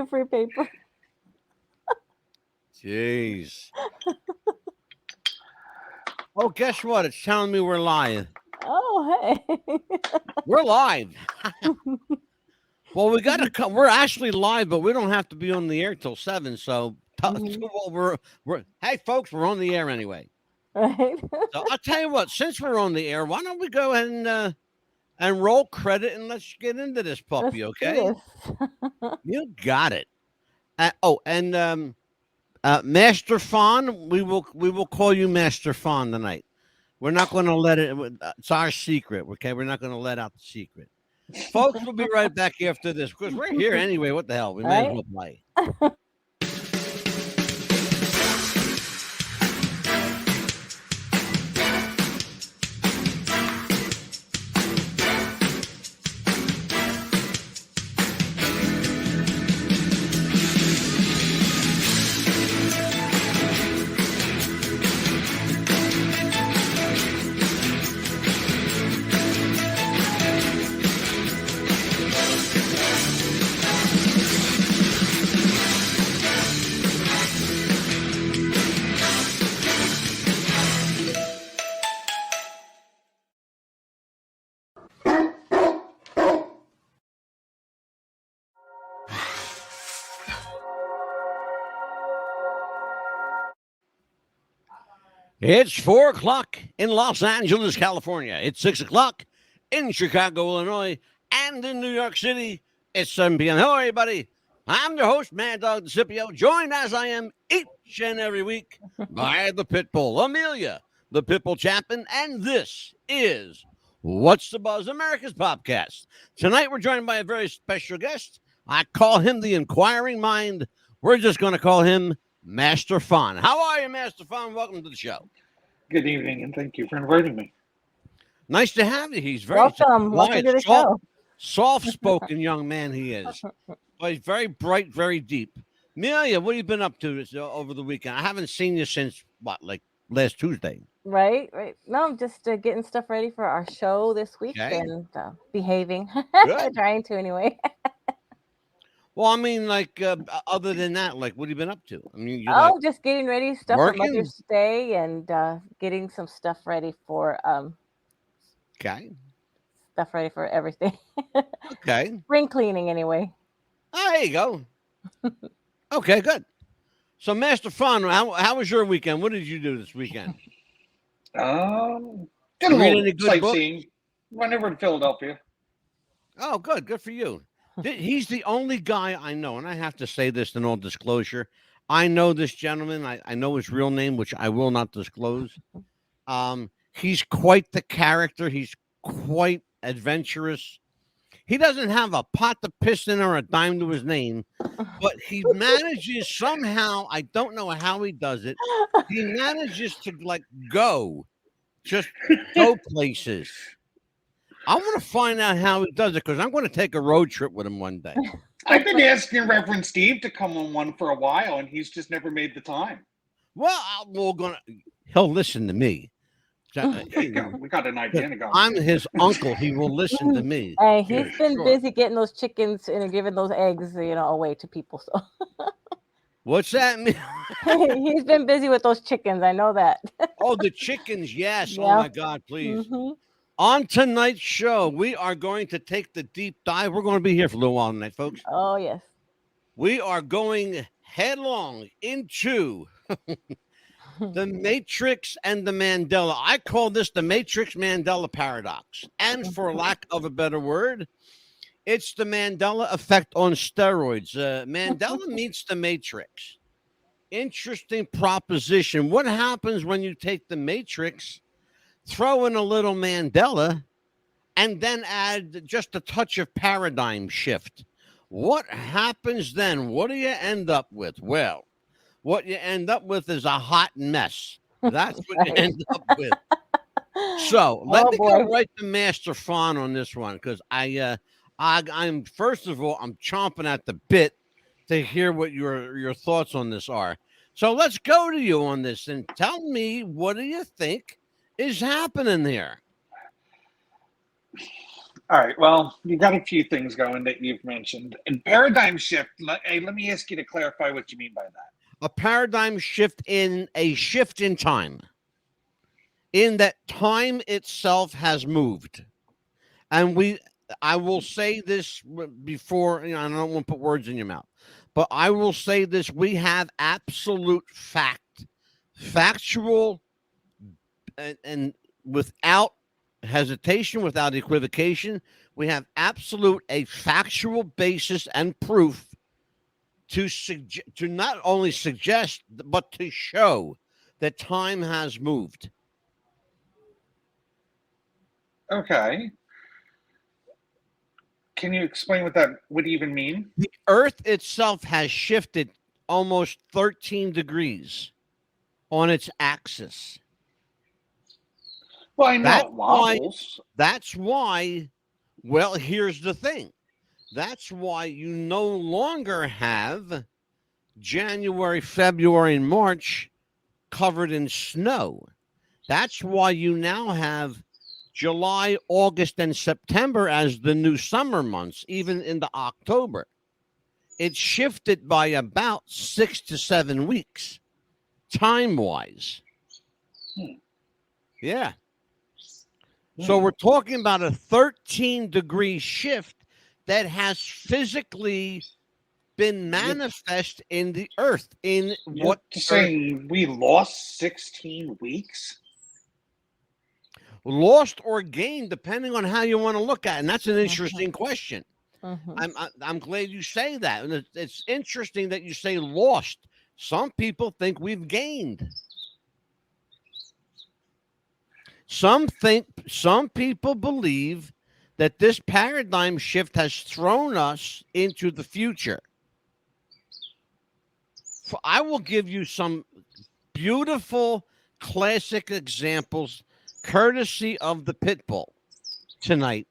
your free paper. Jeez. Oh, guess what? It's telling me we're live. Oh, hey. We're live. Well, we got to come. We're actually live, but we don't have to be on the air till 7. So, well, hey, folks, we're on the air anyway. Right. So I'll tell you what. Since we're on the air, why don't we go ahead and roll credit and let's get into this puppy, okay? You got it. Master Fawn, we will call you Master Fawn tonight. We're not going to let it. It's our secret, okay? We're not going to let out the secret. Folks, we'll be right back after this because we're here anyway. What the hell? We may as well play. It's 4 o'clock in Los Angeles, California. It's 6 o'clock in Chicago, Illinois, and in New York City. It's 7 p.m. Hello, everybody. I'm your host, Mad Dog Scipio, joined as I am each and every week by the Pitbull, Amelia, the Pitbull Chapman, and this is What's the Buzz, America's Popcast. Tonight, we're joined by a very special guest. I call him the Inquiring Mind. We're just going to call him Master Fawn. How are you, Master Fawn? Welcome to the show. Good evening, and thank you for inviting me. Nice to have you. He's very welcome to the show. Soft-spoken young man he is. But he's very bright, very deep. Amelia, what have you been up to over the weekend? I haven't seen you since, last Tuesday? Right. No, I'm just getting stuff ready for our show this week and behaving. Trying to anyway. Well, I mean, other than that, what have you been up to? I mean, just getting ready stuff for Mother's Day and getting some stuff ready for stuff ready for everything. Okay. Spring cleaning anyway. Oh, there you go. Okay, good. So, Master Fun, how was your weekend? What did you do this weekend? Did a little sightseeing. Went over to Philadelphia. Oh, good. Good for you. He's the only guy I know, and I have to say this in all disclosure. I know this gentleman. I know his real name, which I will not disclose. He's quite the character. He's quite adventurous. He doesn't have a pot to piss in or a dime to his name, but he manages somehow, I don't know how he does it, he manages to go places. I want to find out how he does it because I'm going to take a road trip with him one day. I've been asking Reverend Steve to come on one for a while, and he's just never made the time. Well, he'll listen to me. We got an idea to go. I'm his uncle. He will listen to me. Hey, he's been busy getting those chickens and giving those eggs, away to people. So, what's that mean? He's been busy with those chickens. I know that. Oh, the chickens, yes. Yeah. Oh my God, please. Mm-hmm. On tonight's show, we are going to take the deep dive. We're going to be here for a little while tonight, folks. Oh, yes. We are going headlong into the Matrix and the Mandela. I call this the Matrix-Mandela Paradox. And for lack of a better word, it's the Mandela Effect on steroids. Mandela meets the Matrix. Interesting proposition. What happens when you take the Matrix, throw in a little Mandela, and then add just a touch of paradigm shift? What happens then? What do you end up with? Well, what you end up with is a hot mess. That's what you end up with. So let me go right to Master Fawn on this one because I'm first of all, I'm chomping at the bit to hear what your thoughts on this are. So let's go to you on this and tell me, what do you think is happening here? All right. Well, you got a few things going that you've mentioned. And paradigm shift. Hey, let me ask you to clarify what you mean by that. A paradigm shift in time. In that time itself has moved. And I will say this before, I don't want to put words in your mouth, but I will say this. We have absolute factual, and without hesitation, without equivocation, we have a factual basis and proof to not only suggest, but to show that time has moved. Okay. Can you explain what that would even mean? The Earth itself has shifted almost 13 degrees on its axis. Well, I know it wobbles. That's why, well, here's the thing. That's why you no longer have January, February, and March covered in snow. That's why you now have July, August, and September as the new summer months, even into October. It shifted by about 6 to 7 weeks, time-wise. Yeah. So we're talking about a 13-degree shift that has physically been manifest in the Earth. You're saying we lost 16 weeks? Lost or gained, depending on how you want to look at it. And that's an interesting question. I'm glad you say that. And it's interesting that you say lost. Some people think we've gained. Some people believe that this paradigm shift has thrown us into the future. I will give you some beautiful classic examples, courtesy of the Pitbull tonight,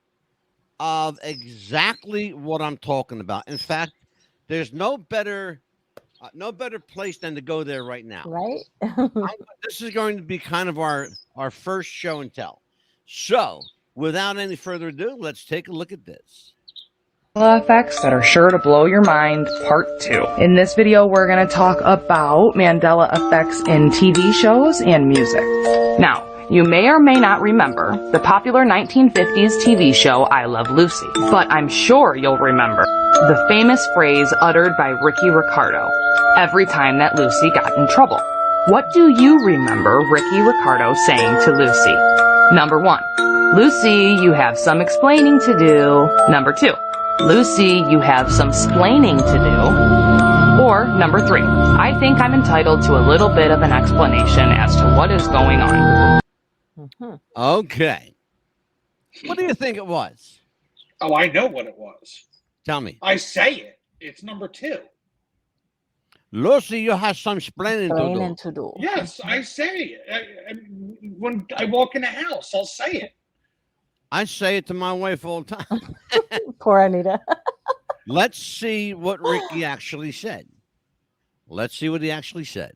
of exactly what I'm talking about. In fact, there's no better place than to go there right now. Right. This is going to be kind of our first show and tell. So, without any further ado, let's take a look at this. Mandela Effects that are sure to blow your mind, part 2. In this video, we're going to talk about Mandela Effects in TV shows and music. Now, you may or may not remember the popular 1950s TV show I Love Lucy, but I'm sure you'll remember the famous phrase uttered by Ricky Ricardo every time that Lucy got in trouble. What do you remember Ricky Ricardo saying to Lucy? Number 1, Lucy, you have some explaining to do. Number 2, Lucy, you have some splaining to do. Or number 3, I think I'm entitled to a little bit of an explanation as to what is going on. Okay. What do you think it was? Oh, I know what it was. Tell me. I say it. It's number 2. Lucy, you have some splaining to do. Yes, I say it. When I walk in the house, I'll say it. I say it to my wife all the time. Poor Anita. Let's see what Ricky actually said. Let's see what he actually said.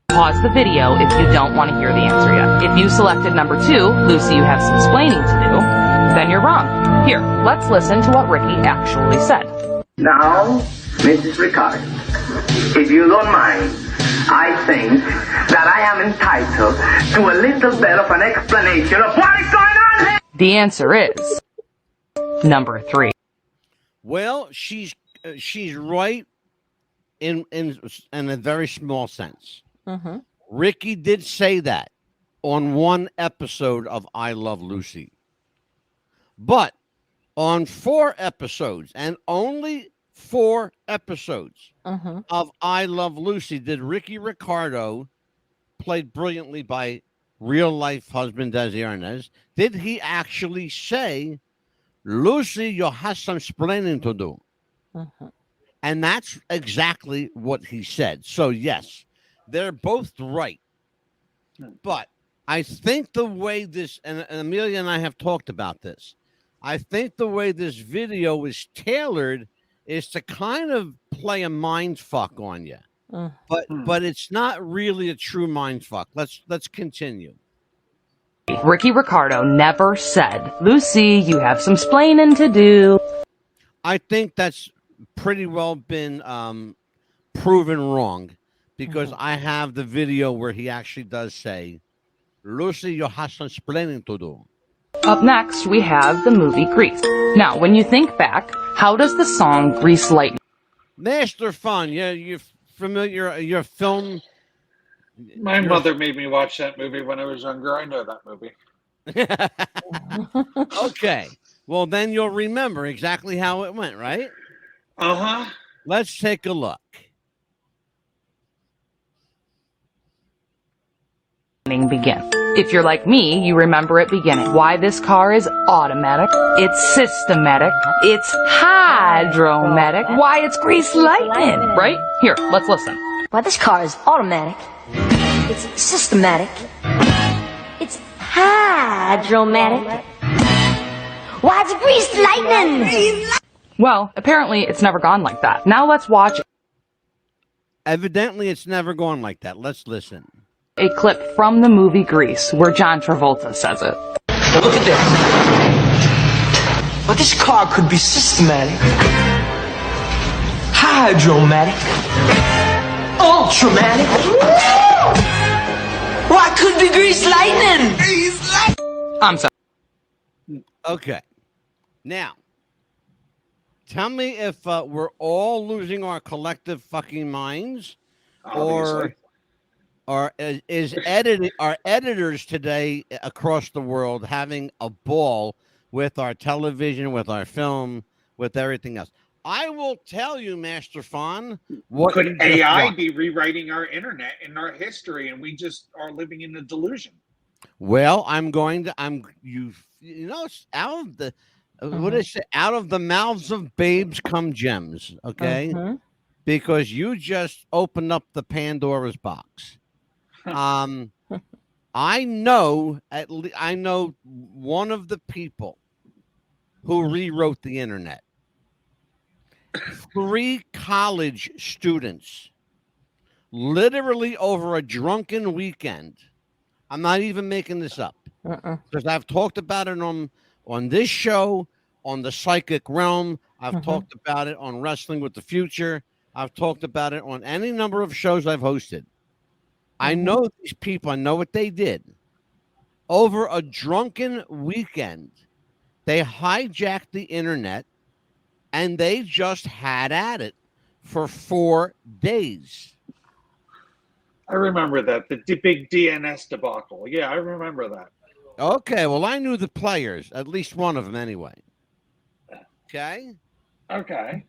Pause the video if you don't want to hear the answer yet. If you selected number 2, Lucy, you have some explaining to do, then you're wrong. Here, let's listen to what Ricky actually said. Now, Mrs. Ricardo, if you don't mind, I think that I am entitled to a little bit of an explanation of what is going on here. The answer is number 3. Well, she's right in a very small sense. Ricky did say that on one episode of I Love Lucy. But on 4 episodes, and only 4 episodes of I Love Lucy, did Ricky Ricardo, played brilliantly by real-life husband Desi Arnaz, did he actually say, Lucy, you have some splaining to do? And that's exactly what he said. So, yes, they're both right. But I think the way this, and Amelia and I have talked about this, I think the way this video is tailored is to kind of play a mind fuck on you. But it's not really a true mind fuck. Let's continue. Ricky Ricardo never said, Lucy, you have some splaining to do. I think that's pretty well been proven wrong, because I have the video where he actually does say, Lucy, you have some splaining to do. Up next, we have the movie Grease. Now, when you think back, how does the song Grease Lightning? Master Fun, yeah, you're familiar, your film. My mother made me watch that movie when I was younger. I know that movie. Okay. Well, then you'll remember exactly how it went, right? Uh-huh. Let's take a look. Begin. If you're like me, you remember it beginning. Why this car is automatic, it's systematic, it's hydromatic, why it's grease lightning, right? Here, let's listen. Why this car is automatic, it's systematic, it's hydromatic, why it's grease lightning. Well, apparently it's never gone like that. Now let's watch. Evidently, it's never gone like that. Let's listen. A clip from the movie Grease where John Travolta says it. Now look at this. Well, this car could be systematic, hydromatic, ultramatic. Why could be grease lightning? I'm sorry. Okay. Now, tell me if we're all losing our collective fucking minds, Obviously. or are editors today across the world having a ball with our television, with our film, with everything else. I will tell you, Master Fawn, what could AI be rewriting our internet and our history, and we just are living in the delusion? Well, you know, out of the what is it? Out of the mouths of babes come gems, okay? Because you just opened up the Pandora's box. I know I know one of the people who rewrote the internet. 3 college students, literally over a drunken weekend. I'm not even making this up, because I've talked about it on this show, on the Psychic Realm. I've talked about it on Wrestling with the Future. I've talked about it on any number of shows I've hosted. I know these people. I know what they did. Over a drunken weekend, they hijacked the internet, and they just had at it for 4 days. I remember that, the big DNS debacle. Yeah, I remember that. Okay, well, I knew the players, at least one of them anyway. Okay? Okay.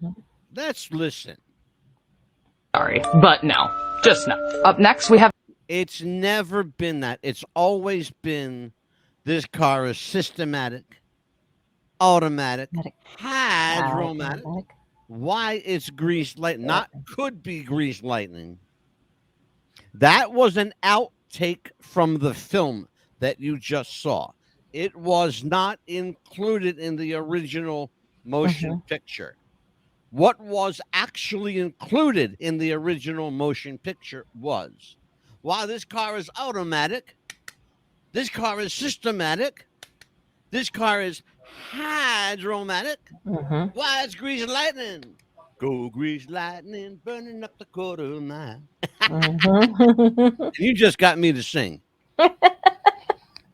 Let's listen. Sorry, but no, just no. Up next, we have. It's never been that. It's always been this car is systematic, automatic, hydromatic. Why it's grease lightning? Not could be grease lightning. That was an outtake from the film that you just saw. It was not included in the original motion picture. What was actually included in the original motion picture was, while this car is automatic, this car is systematic, this car is hydromatic, why it's grease lightning? Go grease lightning, burning up the quarter mile. You just got me to sing.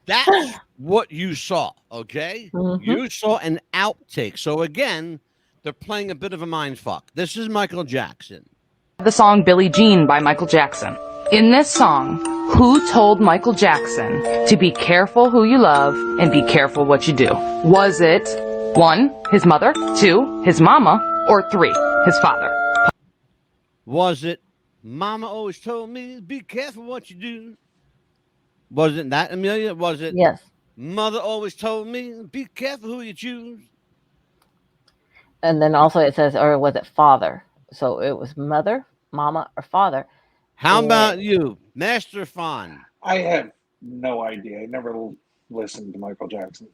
That's what you saw, okay? You saw an outtake. So again, they're playing a bit of a mind fuck. This is Michael Jackson. The song Billie Jean by Michael Jackson. In this song, who told Michael Jackson to be careful who you love and be careful what you do? Was it 1, his mother, 2, his mama, or 3, his father? Was it Mama always told me be careful what you do? Was it that, Amelia? Was it Yes. Mother always told me be careful who you choose? And then also it says, or was it father? So it was mother, mama, or father. How about you, Master Fawn? I have no idea. I never listened to Michael Jackson.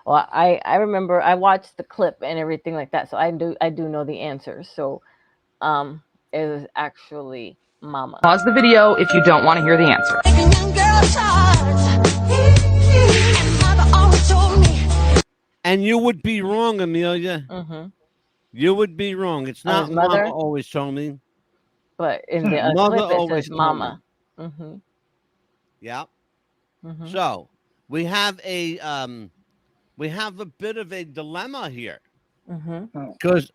Well, I remember I watched the clip and everything like that, so I do know the answers. So it was actually mama. Pause the video if you don't want to hear the answer. And you would be wrong, Amelia. Mm-hmm. You would be wrong. It's not his mother? Mama always told me. But in the Mother clip, it always says told mama. me. Mm-hmm. Yeah. Mm-hmm. So we have a bit of a dilemma here Mm-hmm. because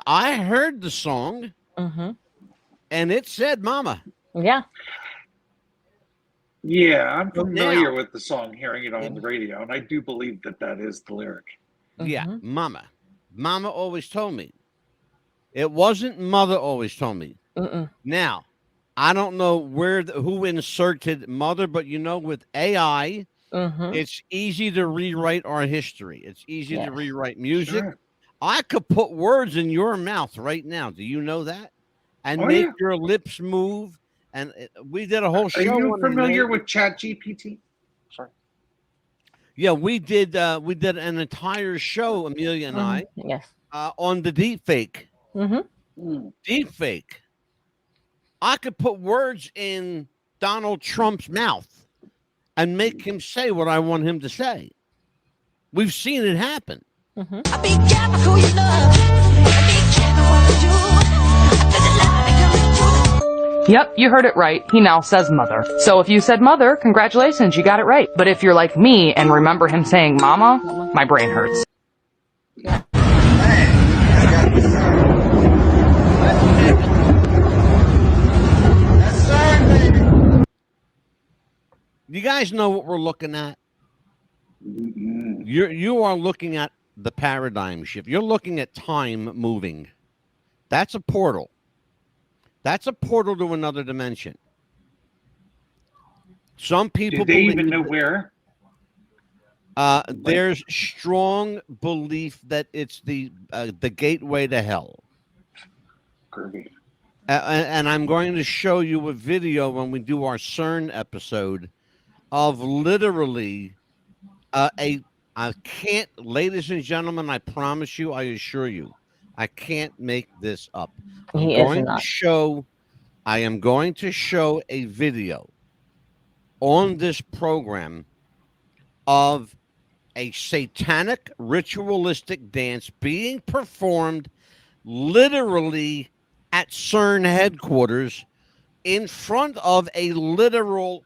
I heard the song Mm-hmm. and it said "Mama." Yeah. Yeah, I'm So familiar now- with the song, hearing it on the radio, and I do believe that that is the lyric. Yeah, Mhm. Mama. Mama always told me. It wasn't Mother always told me. Mm-mm. Now, I don't know who inserted Mother, but with AI, Mm-hmm. it's easy to rewrite our history. It's easy to Yes. rewrite music. Sure. I could put words in your mouth right now. Do you know that? And Oh, make yeah. your lips move. And we did a whole Are show. you on familiar it. with ChatGPT? Sorry. Yeah, we did an entire show, Amelia and I, Yes. on the deep fake. Mm-hmm. Deep fake. I could put words in Donald Trump's mouth and make him say what I want him to say. We've seen it happen. Mm-hmm. Be careful who you love. Be careful what you do. There's a lie coming through. Yep, you heard it right. He now says mother. So if you said mother, congratulations, you got it right. But if you're like me and remember him saying mama, my brain hurts. You guys know what we're looking at? Mm-hmm. You are looking at the paradigm shift. You're looking at time moving. That's a portal. That's a portal to another dimension. Some people Do they believe even know where? there's strong belief that it's the gateway to hell. Kirby. And I'm going to show you a video when we do our CERN episode of literally I can't, ladies and gentlemen, I promise you, I assure you, I can't make this up. I am going to show a video on this program of a satanic ritualistic dance being performed literally at CERN headquarters in front of a literal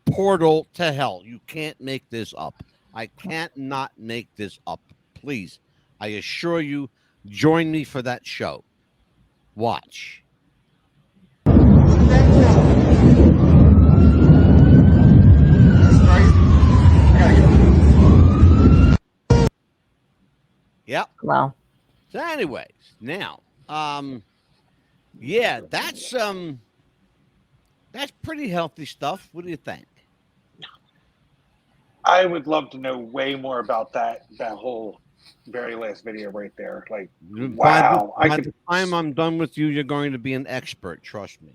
portal to hell. You can't make this up. I can't not make this up. Please, I assure you, join me for that show. Watch. Yep. Wow. So anyways, now, yeah, that's pretty healthy stuff. What do you think? I would love to know way more about that whole very last video right there. Like, wow. By the time I'm done with you, you're going to be an expert. Trust me.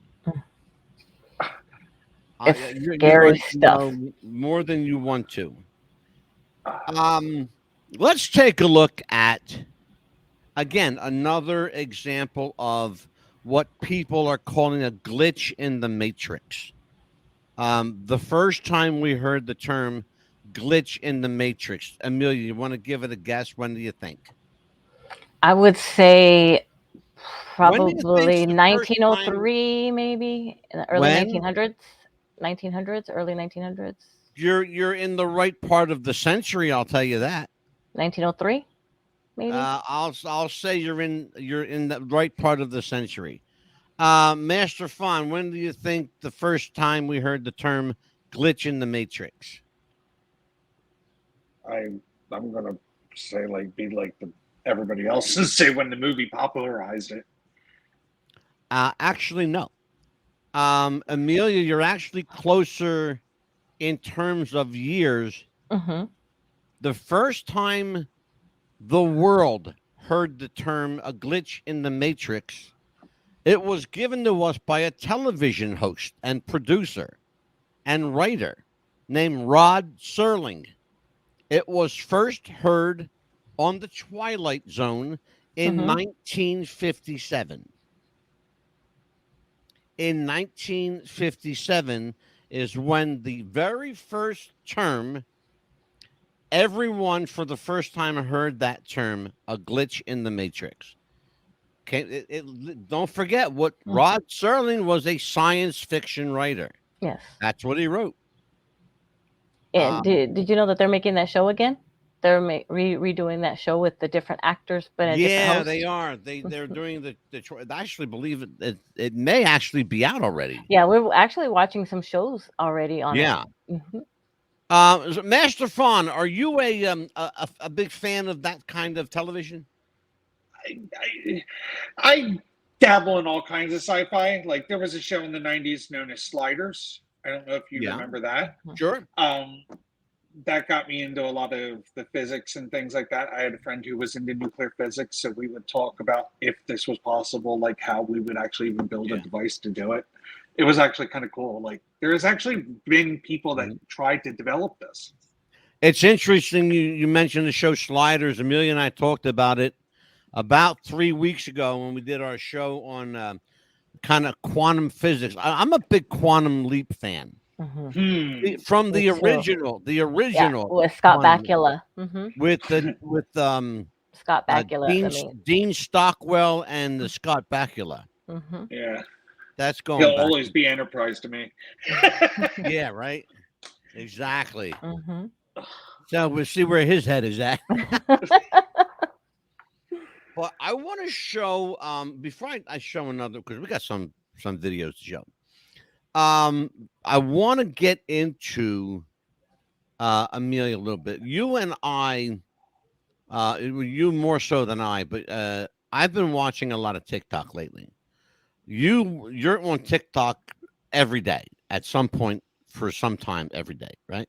It's scary stuff. Know more than you want to. Let's take a look at, again, another example of what people are calling a glitch in the Matrix. The first time we heard the term glitch in the Matrix, Amelia, you want to give it a guess? When do you think? I would say When do you probably think's the first 1903, maybe in the early When? 1900s. 1900s, early 1900s. You're in the right part of the century, I'll tell you that. 1903, maybe. I'll say you're in the right part of the century. Master Fawn, when do you think the first time we heard the term glitch in the Matrix? I'm gonna say everybody else and say when the movie popularized it. Actually, no. Amelia, you're actually closer in terms of years. Mm-hmm. The first time the world heard the term a glitch in the Matrix, it was given to us by a television host and producer and writer named Rod Serling. It was first heard on the Twilight Zone in 1957. In 1957 is when the very first term everyone for the first time heard that term, a glitch in the matrix. Okay, don't forget what Rod Serling was, a science fiction writer. Yes. That's what he wrote. And did you know that they're making that show again? They're redoing that show with the different actors, but a different Yeah, host. they are. They're doing the. I actually believe it may actually be out already. Yeah, we're actually watching some shows already on Yeah. it. Master Fawn, are you a big fan of that kind of television? I dabble in all kinds of sci-fi. Like there was a show in the '90s known as Sliders. I don't know if you remember that. Sure. That got me into a lot of the physics and things like that. I had a friend who was into nuclear physics, so we would talk about if this was possible, like how we would actually even build a device to do it. It was actually kind of cool. Like there has actually been people that tried to develop this. It's interesting you mentioned the show Sliders. Amelia and I talked about it about 3 weeks ago when we did our show on kind of quantum physics. I'm a big Quantum Leap fan. From the original, with Scott Bakula. With Scott Bakula, Dean Stockwell and the Scott Bakula. Yeah, that's going. He'll always be Enterprise to me. Yeah, right. Exactly. So we'll see where his head is at. But I want to show before I show another, because we got some videos to show. I want to get into Amelia a little bit. You and I, you more so than I, but I've been watching a lot of TikTok lately. You're on TikTok every day at some point for some time every day, right?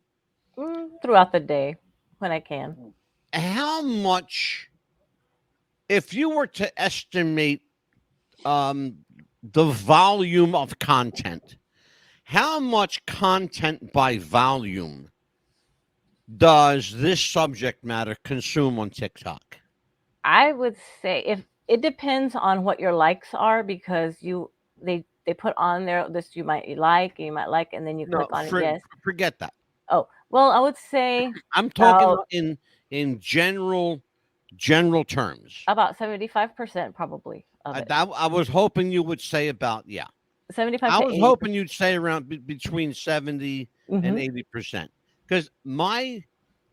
Throughout the day when I can. How much, if you were to estimate the volume of content, how much content by volume does this subject matter consume on TikTok? I would say if it depends on what your likes are, because they put on there this you might like, and then you click on it. Yes. Forget that. Oh, well, I would say I'm talking in general terms. About 75% probably. I was hoping you would say about 75. I was hoping you'd say around between 70 and 80%, because my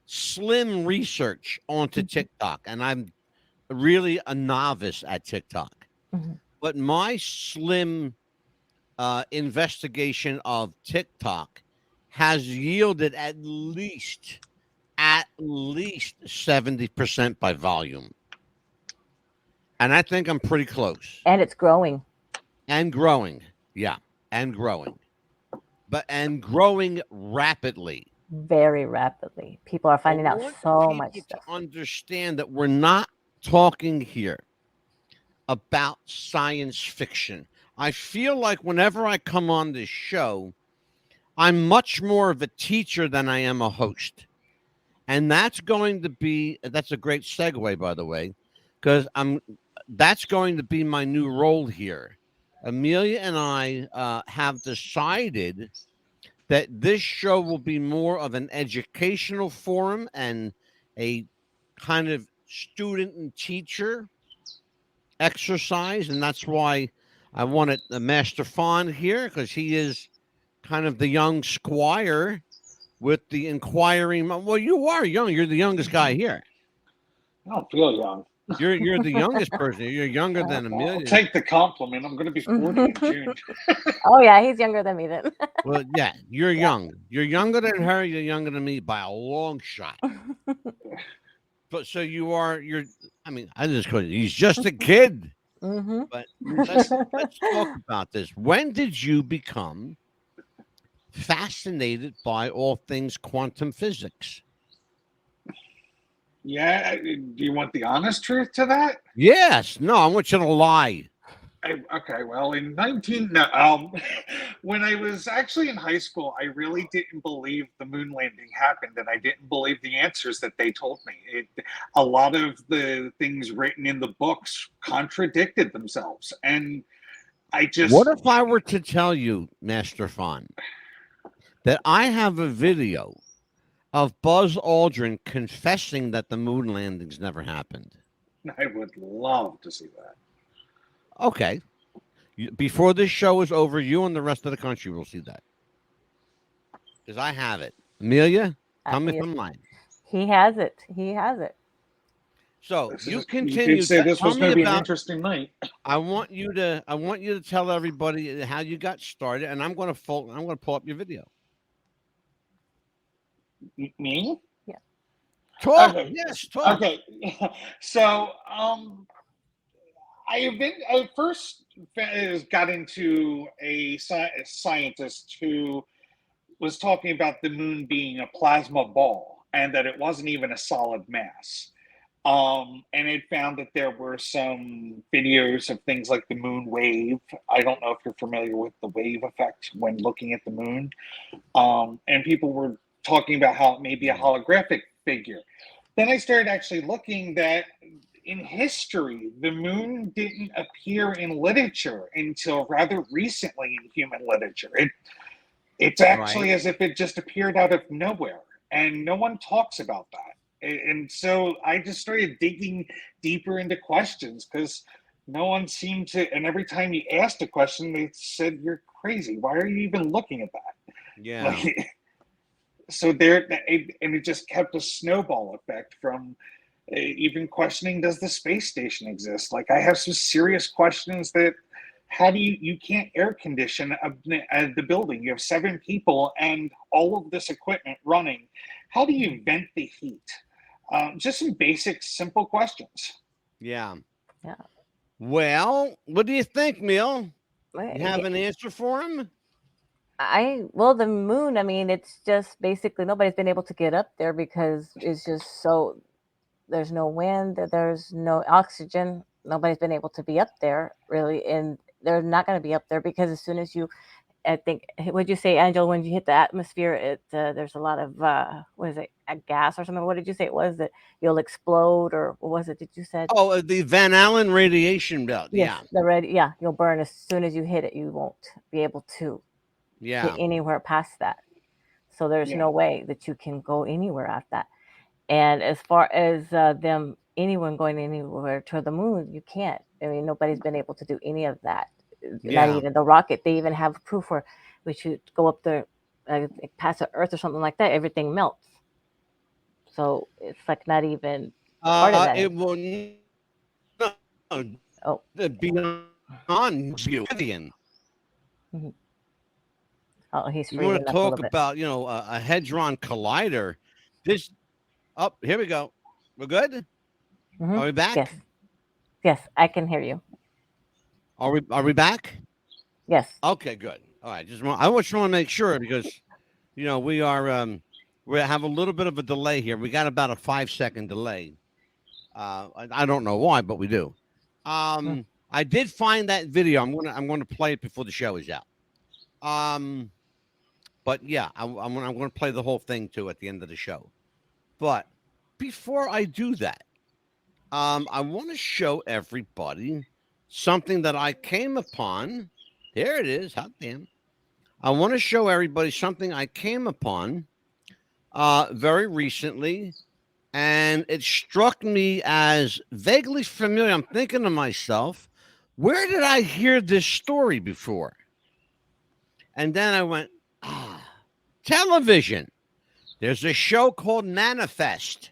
slim research onto TikTok, and I'm really a novice at TikTok, but my slim investigation of TikTok has yielded at least 70% by volume, and I think I'm pretty close. And it's growing. And growing. Yeah, and growing. And growing rapidly. Very rapidly. People are finding out so much stuff. To understand that we're not talking here about science fiction. I feel like whenever I come on this show, I'm much more of a teacher than I am a host. And that's a great segue, by the way, because that's going to be my new role here. Amelia and I have decided that this show will be more of an educational forum and a kind of student and teacher exercise. And that's why I wanted Master Fawn here, because he is kind of the young squire with the inquiring. Well, you are young. You're the youngest guy here. I don't feel young. You're the youngest person. You're younger than Amelia. I'll take the compliment. I'm going to be 40 in June. Oh yeah, he's younger than me then. Well, yeah, you're young. You're younger than her. You're younger than me by a long shot. But so you're. I mean, I just call he's just a kid. But let's talk about this. When did you become fascinated by all things quantum physics? Yeah, do you want the honest truth to that? Yes. No, I want you to lie. Okay, well, when I was actually in high school, I really didn't believe the moon landing happened, and I didn't believe the answers that they told me. A lot of the things written in the books contradicted themselves, and I just... What if I were to tell you, Master Fawn, that I have a video of Buzz Aldrin confessing that the moon landings never happened? I would love to see that. Okay. Before this show is over, you and the rest of the country will see that. Because I have it. Amelia, tell me if I'm lying. He has it. He has it. So You continue. did say this was going to be an about, interesting night. I want you to tell everybody how you got started, and I'm going to pull up your video. Me? Yeah. Talk. Okay. Yes, talk. Okay. So, I first got into a scientist who was talking about the moon being a plasma ball and that it wasn't even a solid mass. And it found that there were some videos of things like the moon wave. I don't know if you're familiar with the wave effect when looking at the moon. And people were talking about how it may be a holographic figure. Then I started actually looking that in history, the moon didn't appear in literature until rather recently in human literature. It's actually as if it just appeared out of nowhere, and no one talks about that. And so I just started digging deeper into questions because no one seemed to, and every time you asked a question, they said, "You're crazy. Why are you even looking at that?" Yeah. So it just kept a snowball effect from even questioning, does the space station exist? Like, I have some serious questions that, how do you can't air condition the building. You have 7 people and all of this equipment running. How do you vent the heat? Just some basic, simple questions. Yeah. Yeah. Well, what do you think, Neil? You have an answer for him? Well, the moon, I mean, it's just basically nobody's been able to get up there because it's just so, there's no wind, there's no oxygen. Nobody's been able to be up there really, and they're not going to be up there because as soon as you, I think, what'd you say, Angela, when you hit the atmosphere, there's a lot of, what is it, a gas or something? What did you say it was, that you'll explode, or what was it that you said? Oh, the Van Allen radiation belt. Yes, yeah. You'll burn as soon as you hit it. You won't be able to get anywhere past that. So there's no way that you can go anywhere after that. And as far as anyone going anywhere to the moon, you can't. I mean, nobody's been able to do any of that. Not even the rocket. They even have proof where we should go up there, past the Earth or something like that. Everything melts. So it's like not even part of that. It will beyond you. Mm-hmm. Oh, he's you want to talk about, a Hadron Collider. Here we go. We're good? Mm-hmm. Are we back? Yes, I can hear you. Are we back? Yes. Okay, good. All right. I just want to make sure because, we have a little bit of a delay here. We got about a 5-second delay. I don't know why, but we do. I did find that video. I'm going to play it before the show is out. But yeah, I'm going to play the whole thing too at the end of the show. But before I do that, I want to show everybody something that I came upon. There it is. Hot damn. I want to show everybody something I came upon very recently, and it struck me as vaguely familiar. I'm thinking to myself, where did I hear this story before? And then I went, television. There's a show called Manifest.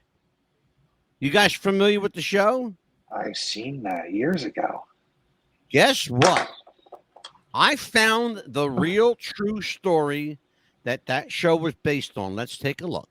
You guys familiar with the show? I've seen that years ago. Guess what? I found the real true story that show was based on. Let's take a look.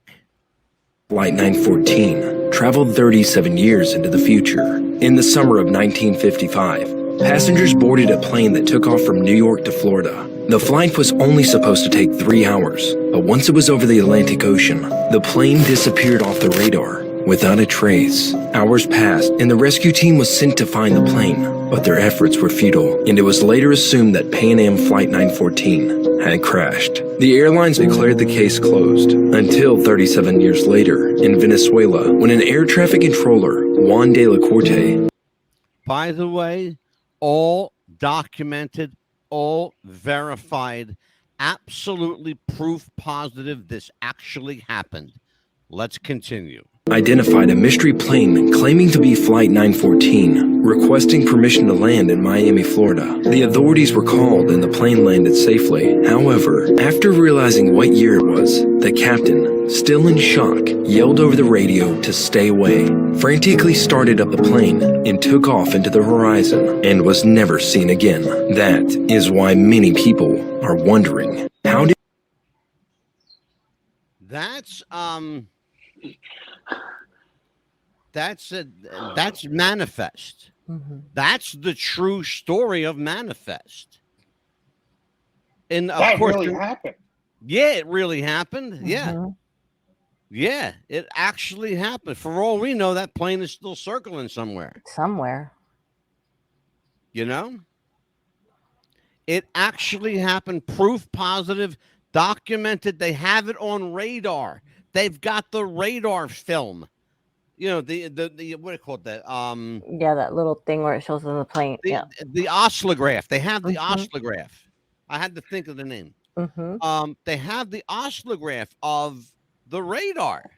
Flight 914 traveled 37 years into the future. In the summer of 1955, passengers boarded a plane that took off from New York to Florida. The flight was only supposed to take 3 hours, but once it was over the Atlantic Ocean, the plane disappeared off the radar without a trace. Hours passed, and the rescue team was sent to find the plane, but their efforts were futile, and it was later assumed that Pan Am Flight 914 had crashed. The airlines declared the case closed, until 37 years later, in Venezuela, when an air traffic controller, Juan de la Corte... By the way, all documented, all verified, absolutely proof positive this actually happened. Let's continue. Identified a mystery plane claiming to be Flight 914, requesting permission to land in Miami, Florida. The authorities were called and the plane landed safely. However, after realizing what year it was, the captain, still in shock, yelled over the radio to stay away, frantically started up the plane, and took off into the horizon and was never seen again. That is why many people are wondering, how did... That's Manifest. Mm-hmm. That's the true story of Manifest. And of That course, really happened. Yeah, it really happened. Mm-hmm. Yeah. Yeah, it actually happened. For all we know, that plane is still circling somewhere. Somewhere. You know? It actually happened. Proof positive, documented. They have it on radar. They've got the radar film. You know, the what do you call it? Yeah, that little thing where it shows on the plane. The oscillograph. They have the Mm-hmm. oscillograph. I had to think of the name. Mm-hmm. They have the oscillograph of the radar.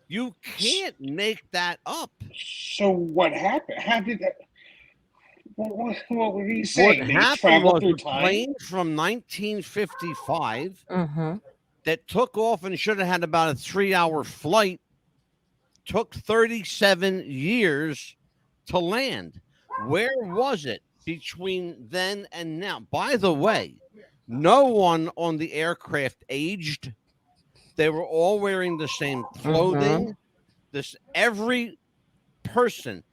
You can't make that up. So what happened? How did that? What were you saying? What They happened traveled was through a time? plane from 1955 Mm-hmm. that took off and should have had about a 3-hour flight, took 37 years to land. Where was it between then and now? By the way, no one on the aircraft aged. They were all wearing the same clothing. Every person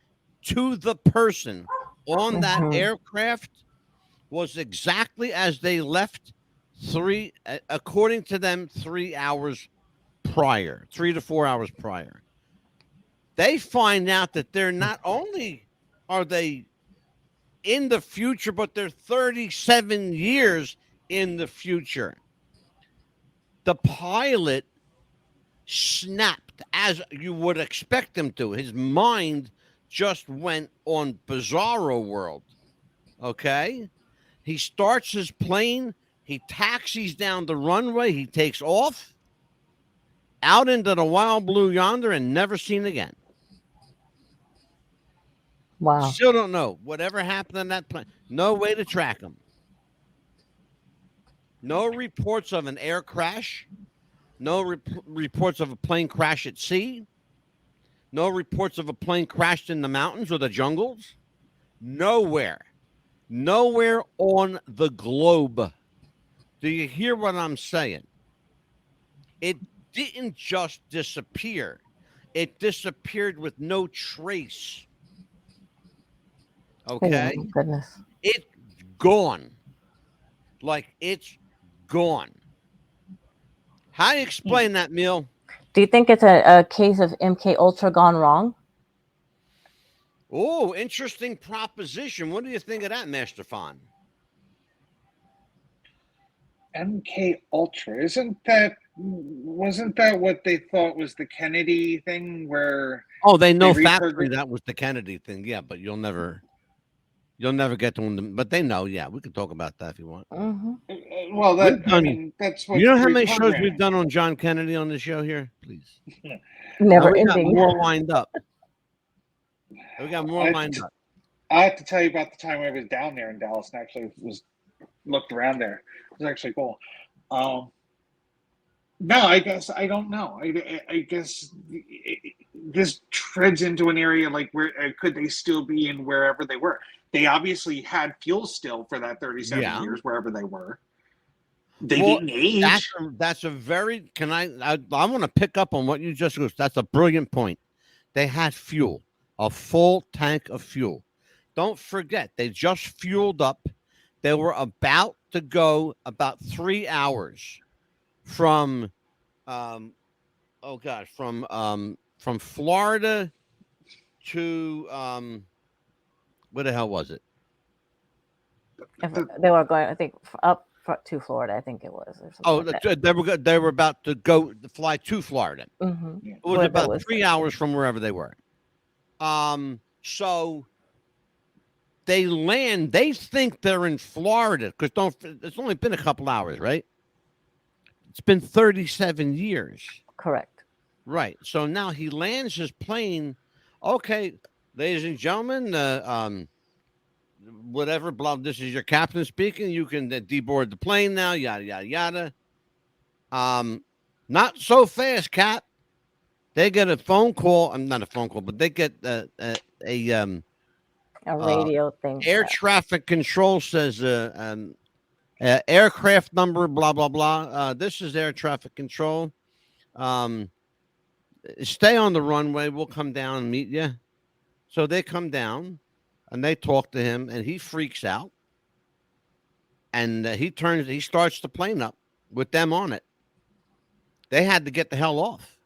to the person on that aircraft was exactly as they left according to them, 3 hours prior, 3 to 4 hours prior. They find out that they're not only are they in the future, but they're 37 years in the future. The pilot snapped, as you would expect him to. His mind just went on Bizarro World. Okay? He starts his plane. He taxis down the runway. He takes off out into the wild blue yonder and never seen again. Wow. Still don't know whatever happened on that plane. No way to track him. No reports of an air crash. No reports of a plane crash at sea. No reports of a plane crashed in the mountains or the jungles. Nowhere. Nowhere on the globe. Do you hear what I'm saying? It didn't just disappear. It disappeared with no trace. Okay? Oh, goodness. It's gone. Like, it's gone. How do you explain that, Neil? Do you think it's a case of MK Ultra gone wrong? Oh, interesting proposition. What do you think of that, Master Fon? MK Ultra, wasn't that what they thought was the Kennedy thing where? Oh, they know they factually that was the Kennedy thing. Yeah, but you'll never get to them. But they know. Yeah, we can talk about that if you want. Mm-hmm. Well, that's what. You know how many shows we've done on John Kennedy on the show here? Please. Never we got ending. more lined up. We got more lined up. I have to tell you about the time I was down there in Dallas and actually looked around there. It was actually cool. No, I guess I don't know. I guess this treads into an area like where could they still be in wherever they were? They obviously had fuel still for that 37 years wherever they were. They didn't age. That's a very. I want to pick up on what you just said. That's a brilliant point. They had fuel, a full tank of fuel. Don't forget, they just fueled up. They were about to go about 3 hours from, from Florida to where the hell was it? They were going, I think, up to Florida. I think it was. Or like they were about to fly to Florida. Mm-hmm. It was about 3 hours from wherever they were. So they land. They think they're in Florida because it's only been a couple hours, right? It's been 37 years. Correct. Right. So now he lands his plane. Okay, ladies and gentlemen, whatever, blah, this is your captain speaking. You can deboard the plane now, yada, yada, yada. Not so fast, Cap. They get a phone call. I'm not a phone call, but they get a radio thing. Air traffic control says aircraft number, blah, blah, blah. This is air traffic control. Stay on the runway. We'll come down and meet you. So they come down and they talk to him, and he freaks out. And he starts the plane up with them on it. They had to get the hell off.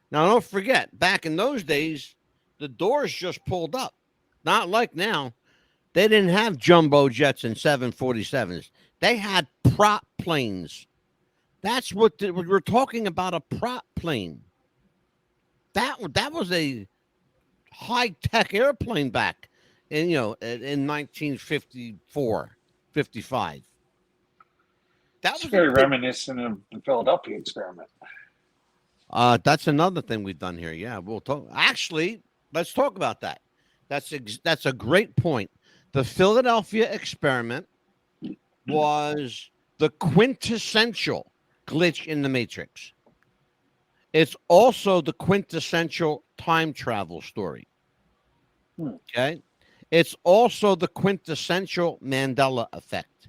Now, don't forget, back in those days, the doors just pulled up. Not like now. They didn't have jumbo jets and 747s. They had prop planes. That's what we're talking about, a prop plane. That was a high-tech airplane back in 1954, 55. That was very reminiscent of the Philadelphia experiment. That's another thing we've done here. Yeah, we'll talk. Actually, let's talk about that. That's a great point. The Philadelphia experiment was the quintessential glitch in the Matrix. It's also the quintessential time travel story. Okay? It's also the quintessential Mandela Effect,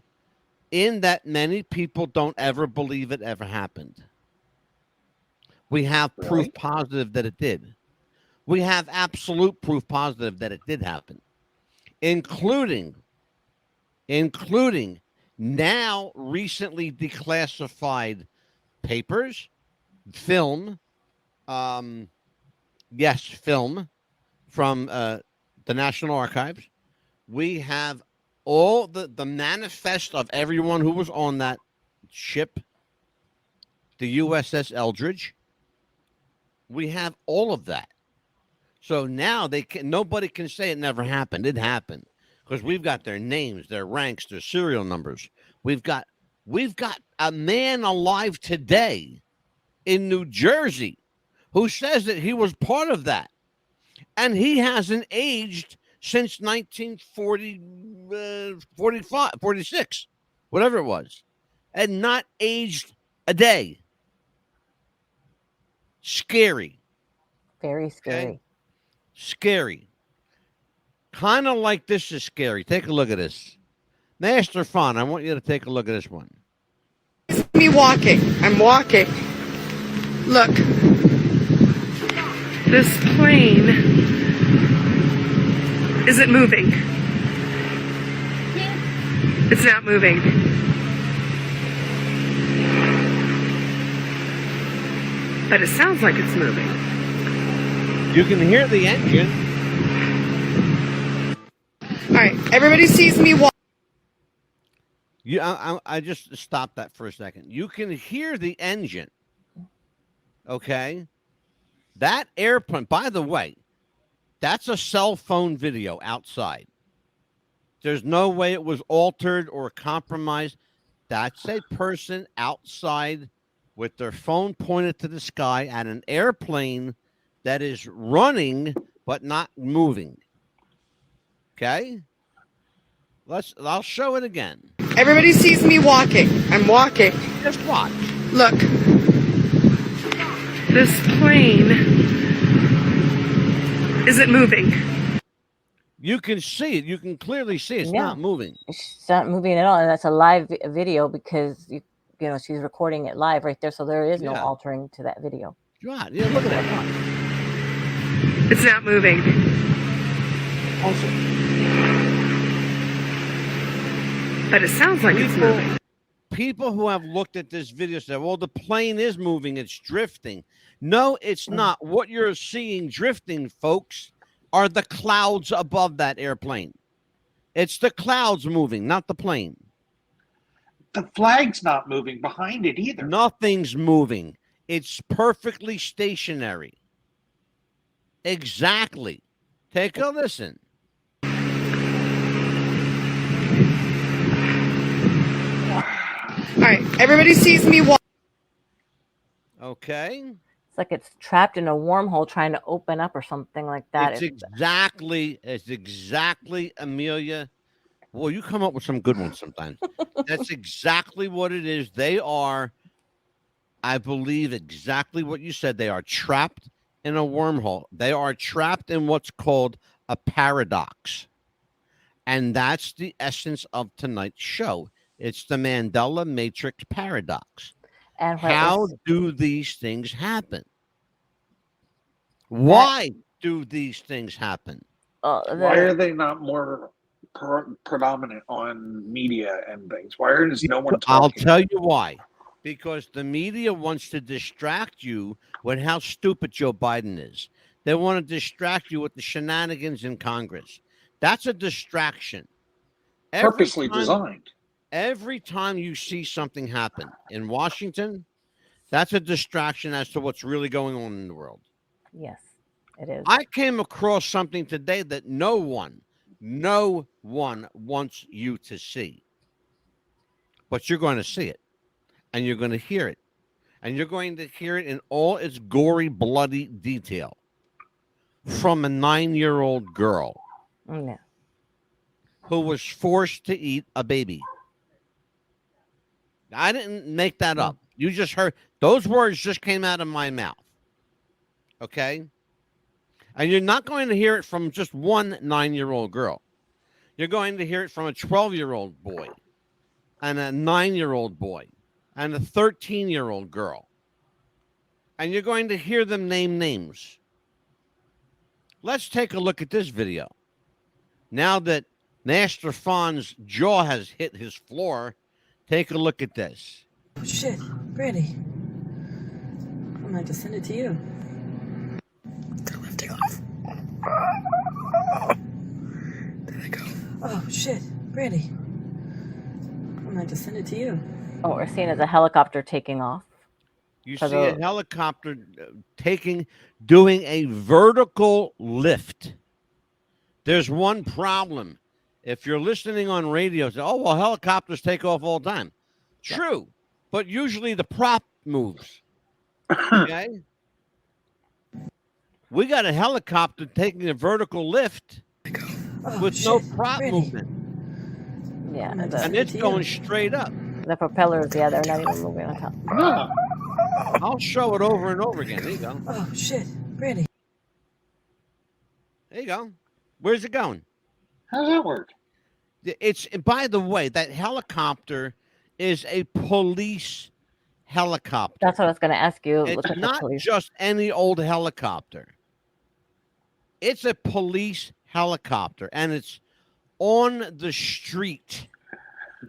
in that many people don't ever believe it ever happened. We have proof positive that it did. We have absolute proof positive that it did happen, including now recently declassified papers, film, film from the National Archives. We have all the manifest of everyone who was on that ship, the USS Eldridge. We have all of that. So now nobody can say it never happened. It happened, because we've got their names, their ranks, their serial numbers. We've got a man alive today in New Jersey who says that he was part of that, and he hasn't aged since 1940, 45, 46, whatever it was, and not aged a day. Scary. Very scary. Okay? Scary. Kind of like this is scary. Take a look at this. Master Fun, I want you to take a look at this one. Me walking. I'm walking. Look. This plane isn't moving. It's not moving. But it sounds like it's moving. You can hear the engine. All right, everybody sees me walk. I just stopped that for a second. You can hear the engine. Okay? That airplane, by the way, that's a cell phone video outside. There's no way it was altered or compromised. That's a person outside with their phone pointed to the sky at an airplane that is running but not moving. Okay? I'll show it again. Everybody sees me walking. I'm walking. Just watch. Look. This plane isn't moving. You can see it. You can clearly see it's not moving. It's not moving at all, and that's a live video because you know she's recording it live right there, so there is no altering to that video. Right. Yeah, look at that. It's not moving. But it sounds like it's moving. People who have looked at this video say, well, the plane is moving. It's drifting. No, it's not. What you're seeing drifting, folks, are the clouds above that airplane. It's the clouds moving, not the plane. The flag's not moving behind it either. Nothing's moving. It's perfectly stationary. Exactly. Take a listen. All right, everybody sees me walk. Okay. It's like it's trapped in a wormhole trying to open up or something like that. It's exactly, Amelia. Well, you come up with some good ones sometimes. That's exactly what it is. They are, I believe, exactly what you said. They are trapped in a wormhole. They are trapped in what's called a paradox. And that's the essence of tonight's show. It's the Mandela Matrix Paradox. And how do these things happen? Why do these things happen? Why are they not more predominant on media and things? Why is no one talking? I'll tell you why. Because the media wants to distract you with how stupid Joe Biden is. They want to distract you with the shenanigans in Congress. That's a distraction. Purposely designed. Every time you see something happen in Washington, that's a distraction as to what's really going on in the world. Yes, it is. I came across something today that no one wants you to see. But you're going to see it, and you're going to hear it, and you're going to hear it in all its gory, bloody detail from a 9-year-old girl who was forced to eat a baby. I didn't make that up. You just heard those words just came out of my mouth. Okay? And you're not going to hear it from just one 9-year-old girl. You're going to hear it from a 12-year-old boy and a 9-year-old boy and a 13-year-old girl. And you're going to hear them name names. Let's take a look at this video. Now that Master Fon's jaw has hit his floor, take a look at this. Oh, shit, Brandy. I'm going to send it to you. They're lifting off. There they go. Oh, shit, Brandy. I'm going to send it to you. Oh, we're seeing as a helicopter taking off. You see a helicopter doing a vertical lift. There's one problem. If you're listening on radio, say, oh, well, helicopters take off all the time. True, but usually the prop moves. Okay? We got a helicopter taking a vertical lift with no prop movement. Yeah. And it's going straight up. The propellers, they're not even moving on top. No. I'll show it over and over again. There you go. Oh, shit, Brandy. There you go. Where's it going? How does that work? It's, by the way, that helicopter is a police helicopter. That's what I was going to ask you. It's not just any old helicopter. It's a police helicopter, and it's on the street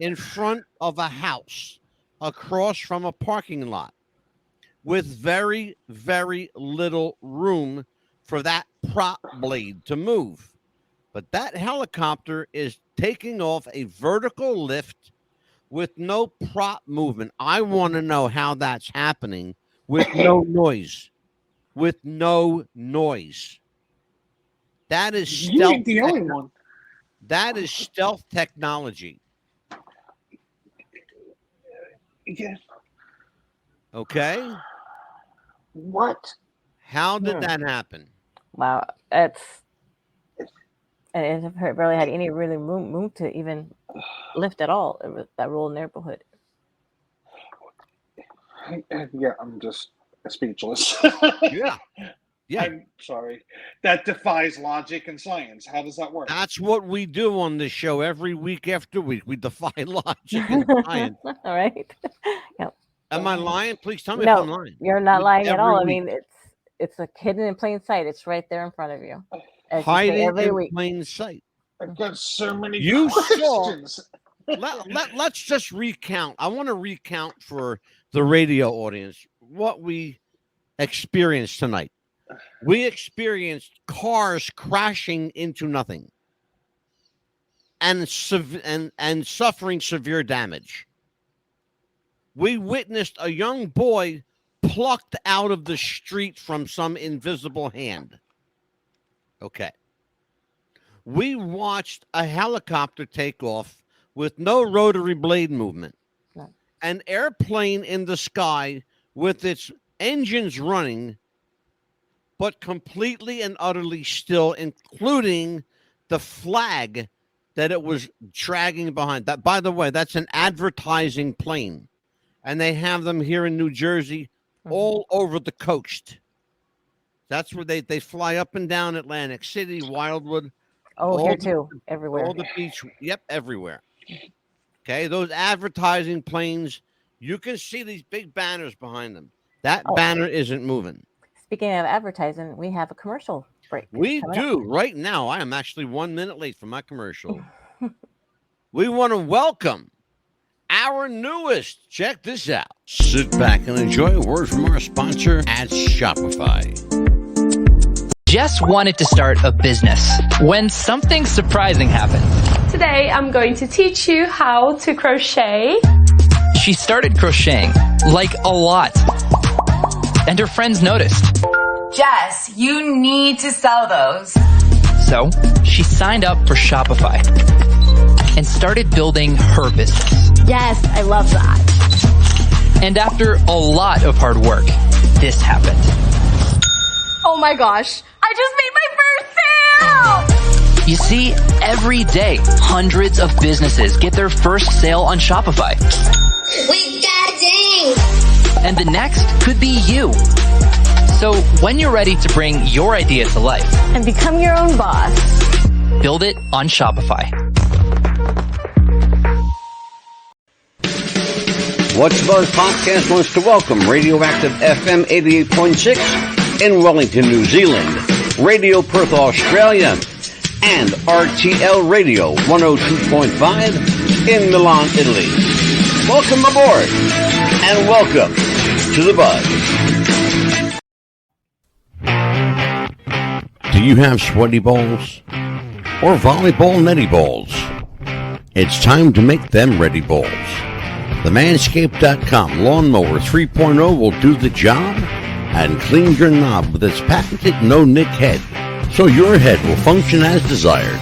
in front of a house across from a parking lot with very, very little room for that prop blade to move. But that helicopter is taking off a vertical lift with no prop movement. I want to know how that's happening with no noise. With no noise. That is stealth. You ain't the only one. That is stealth technology. Yeah. Okay. What? How did that happen? Wow, it barely had any really room to even lift at all. It was that rural neighborhood. Yeah, I'm just speechless. Yeah. I'm sorry. That defies logic and science. How does that work? That's what we do on this show every week after week. We defy logic and science. All right. Yep. Am I lying? Please tell me No, if I'm lying. you're not lying at all. Every I mean, week. it's like hidden in plain sight. It's right there in front of you. As you say Hiding every in week. plain sight. I've got so many You questions. Let's just recount. I want to recount for the radio audience what we experienced tonight. We experienced cars crashing into nothing and suffering severe damage. We witnessed a young boy plucked out of the street from some invisible hand. Okay. We watched a helicopter take off with no rotary blade movement. No. An airplane in the sky with its engines running, but completely and utterly still, including the flag that it was dragging behind. That, by the way, that's an advertising plane, and they have them here in New Jersey, all over the coast. That's where they fly up and down Atlantic City, Wildwood. Oh, here too, everywhere. All the beach. Yep, everywhere. Okay, those advertising planes, you can see these big banners behind them. That banner isn't moving. Speaking of advertising, we have a commercial break. We do. Right now, I am actually 1 minute late for my commercial. We want to welcome our newest. Check this out. Sit back and enjoy a word from our sponsor at Shopify. Jess wanted to start a business when something surprising happened. Today, I'm going to teach you how to crochet. She started crocheting, like a lot. And her friends noticed. Jess, you need to sell those. So she signed up for Shopify and started building her business. Yes, I love that. And after a lot of hard work, this happened. Oh my gosh, I just made my first sale! You see, every day, hundreds of businesses get their first sale on Shopify. We got a ding! And the next could be you. So when you're ready to bring your idea to life And become your own boss. build it on Shopify. What's Buzz Podcast wants to welcome Radioactive FM 88.6 in Wellington, New Zealand, Radio Perth, Australia, and RTL Radio 102.5 in Milan, Italy. Welcome aboard, and welcome to the Buzz. Do you have sweaty balls or volleyball netty balls? It's time to make them ready balls. The Manscaped.com Lawnmower 3.0 will do the job and clean your knob with its patented no-nick head, so your head will function as desired.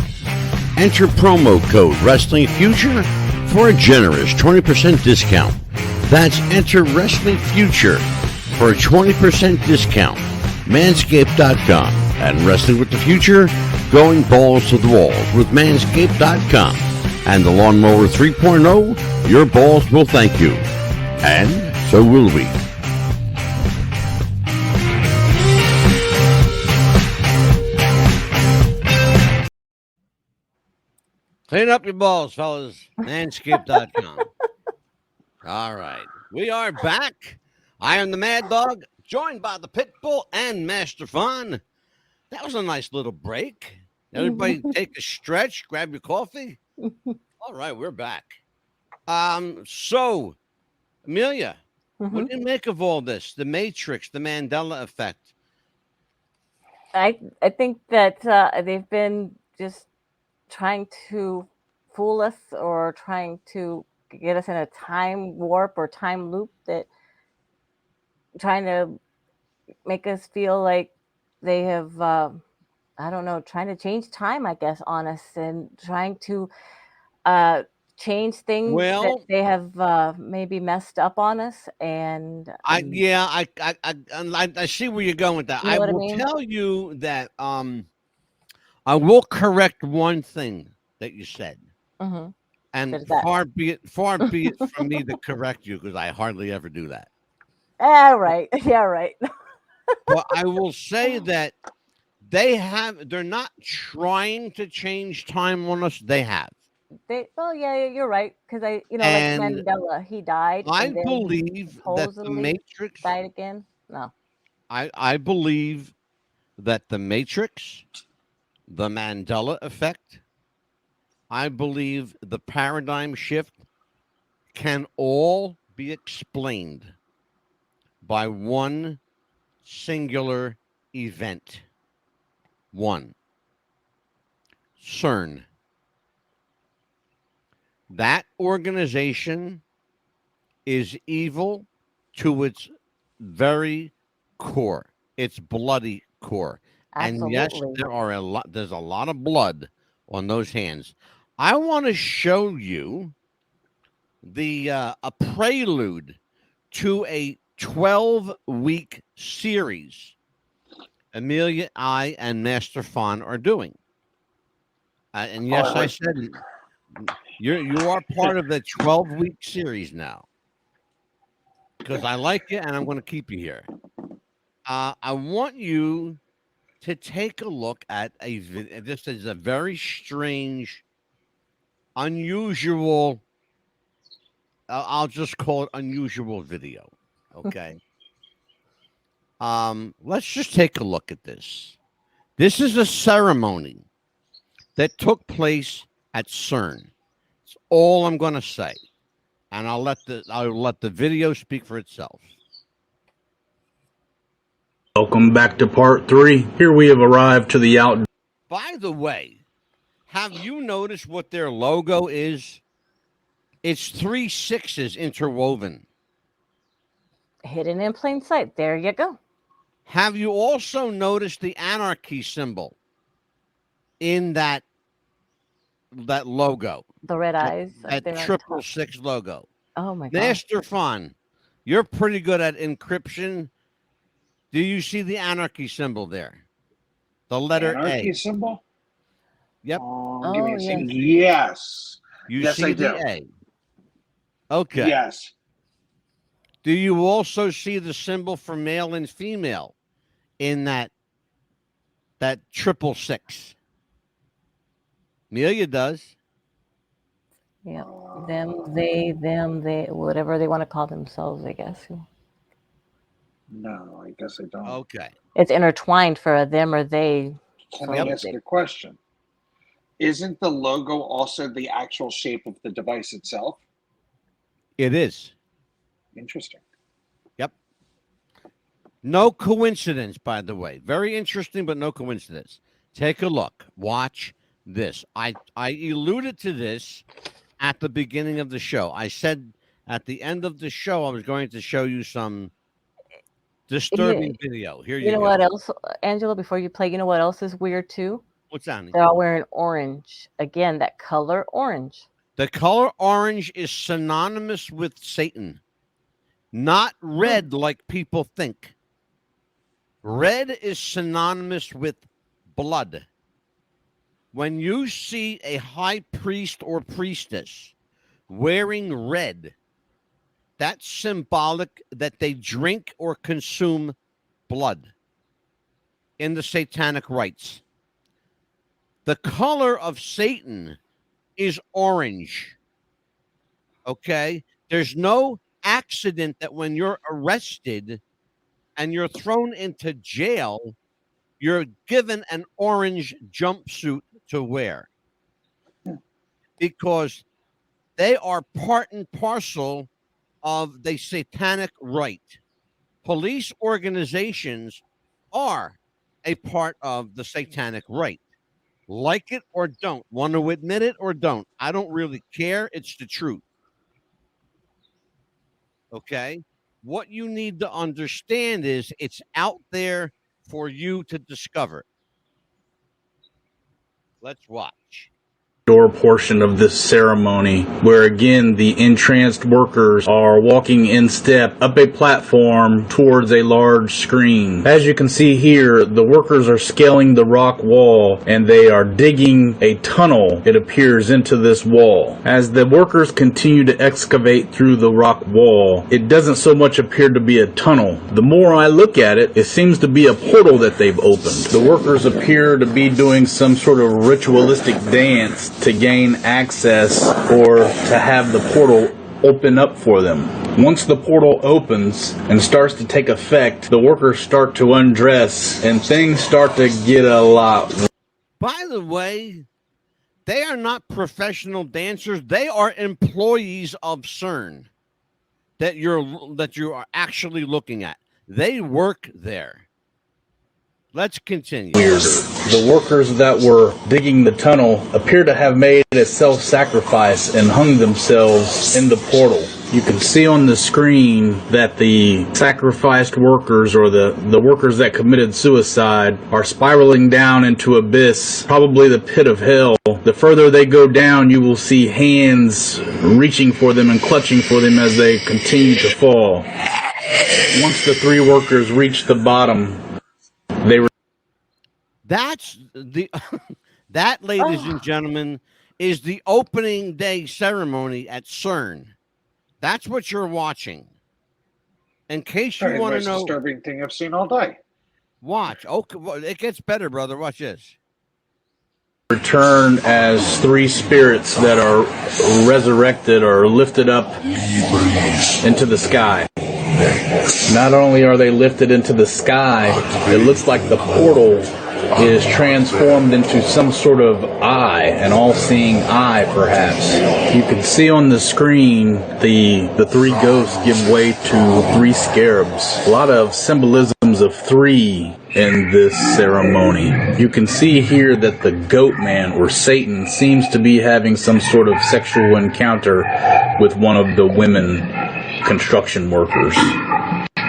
Enter promo code Wrestling Future for a generous 20% discount. That's enter Wrestling Future for a 20% discount. Manscaped.com and Wrestling with the Future, going balls to the walls with Manscaped.com and the Lawnmower 3.0. Your balls will thank you, and so will we. Clean up your balls, fellas. Manscaped.com. All right. We are back. I am the Mad Dog, joined by the Pitbull and Master Fun. That was a nice little break. Everybody take a stretch, grab your coffee. All right, we're back. So, Amelia, what do you make of all this? The Matrix, the Mandela Effect. I think that they've been just trying to fool us or trying to get us in a time warp or time loop, that trying to make us feel like they have I don't know, trying to change time, I guess, on us, and trying to change things that they have maybe messed up on us. And I see where you're going with that. You know I will tell you that I will correct one thing that you said. And far be it from me to correct you, because I hardly ever do that. Right. Yeah, right. But I will say that they're not trying to change time on us. They have. Yeah, you're right. Because like Mandela, he died. I believe that the Matrix died again. No. I believe that the Matrix, the Mandela Effect, I believe the paradigm shift can all be explained by one singular event. One. CERN. That organization is evil to its very core, its bloody core. Absolutely. And yes, there's a lot of blood on those hands. I want to show you a prelude to a 12-week series Amelia, I, and Master Fon are doing. And yes, I said you are part of the 12-week series now. Because I like you and I'm going to keep you here. I want you to take a look at a video. This is a very strange, unusual, I'll just call it unusual video. Okay. Let's just take a look at this. This is a ceremony that took place at CERN. That's all I'm going to say. And I'll let the video speak for itself. Welcome back to part 3. Here we have arrived to the out. By the way, have you noticed what their logo is? It's 3 6s interwoven. Hidden in plain sight. There you go. Have you also noticed the anarchy symbol in that logo? The red eyes. That 666 logo. Oh my God. Master Fon, you're pretty good at encryption. Do you see the anarchy symbol there? The letter anarchy A. symbol? Yep. Give me a second. Yes. You see I the do. A. Okay. Yes. Do you also see the symbol for male and female in that 666? Amelia does. Yeah. Them, they, whatever they want to call themselves, I guess. No, I guess I don't. Okay. It's intertwined for a them or they. Can I ask a question? Isn't the logo also the actual shape of the device itself? It is. Interesting. Yep. No coincidence, by the way. Very interesting, but no coincidence. Take a look. Watch this. I alluded to this at the beginning of the show. I said at the end of the show I was going to show you some disturbing video. Here you go. You know what else, Angela, before you play, you know what else is weird too? What's that? They're all wearing orange. Again, that color orange. The color orange is synonymous with Satan, not red like people think. Red is synonymous with blood. When you see a high priest or priestess wearing red, that's symbolic that they drink or consume blood in the satanic rites. The color of Satan is orange. Okay? There's no accident that when you're arrested and you're thrown into jail, you're given an orange jumpsuit to wear. Because they are part and parcel of the satanic rite. Police organizations are a part of the satanic rite. Like it or don't. Want to admit it or don't. I don't really care. It's the truth. Okay? What you need to understand is it's out there for you to discover. Let's watch. Door portion of this ceremony, where again the entranced workers are walking in step up a platform towards a large screen. As you can see here, the workers are scaling the rock wall and they are digging a tunnel, it appears, into this wall. As the workers continue to excavate through the rock wall, it doesn't so much appear to be a tunnel. The more I look at it, it seems to be a portal that they've opened. The workers appear to be doing some sort of ritualistic dance to gain access or to have the portal open up for them. Once the portal opens and starts to take effect, the workers start to undress and things start to get a lot. By the way, they are not professional dancers. They are employees of CERN that you are actually looking at. They work there. Let's continue. The workers that were digging the tunnel appear to have made a self-sacrifice and hung themselves in the portal. You can see on the screen that the sacrificed workers, or the workers that committed suicide, are spiraling down into abyss, probably the pit of hell. The further they go down, you will see hands reaching for them and clutching for them as they continue to fall. Once the three workers reached the bottom, they were. That's the that, ladies and gentlemen, is the opening day ceremony at CERN. That's what you're watching. In case you want to Most know, disturbing thing I've seen all day. watch. Okay, well, it gets better, brother. Watch this. Return as three spirits that are resurrected or lifted up into the sky. Not only are they lifted into the sky, it looks like the portal is transformed into some sort of eye, an all-seeing eye, perhaps. You can see on the screen the three ghosts give way to three scarabs. A lot of symbolisms of three in this ceremony. You can see here that the goat man, or Satan, seems to be having some sort of sexual encounter with one of the women construction workers,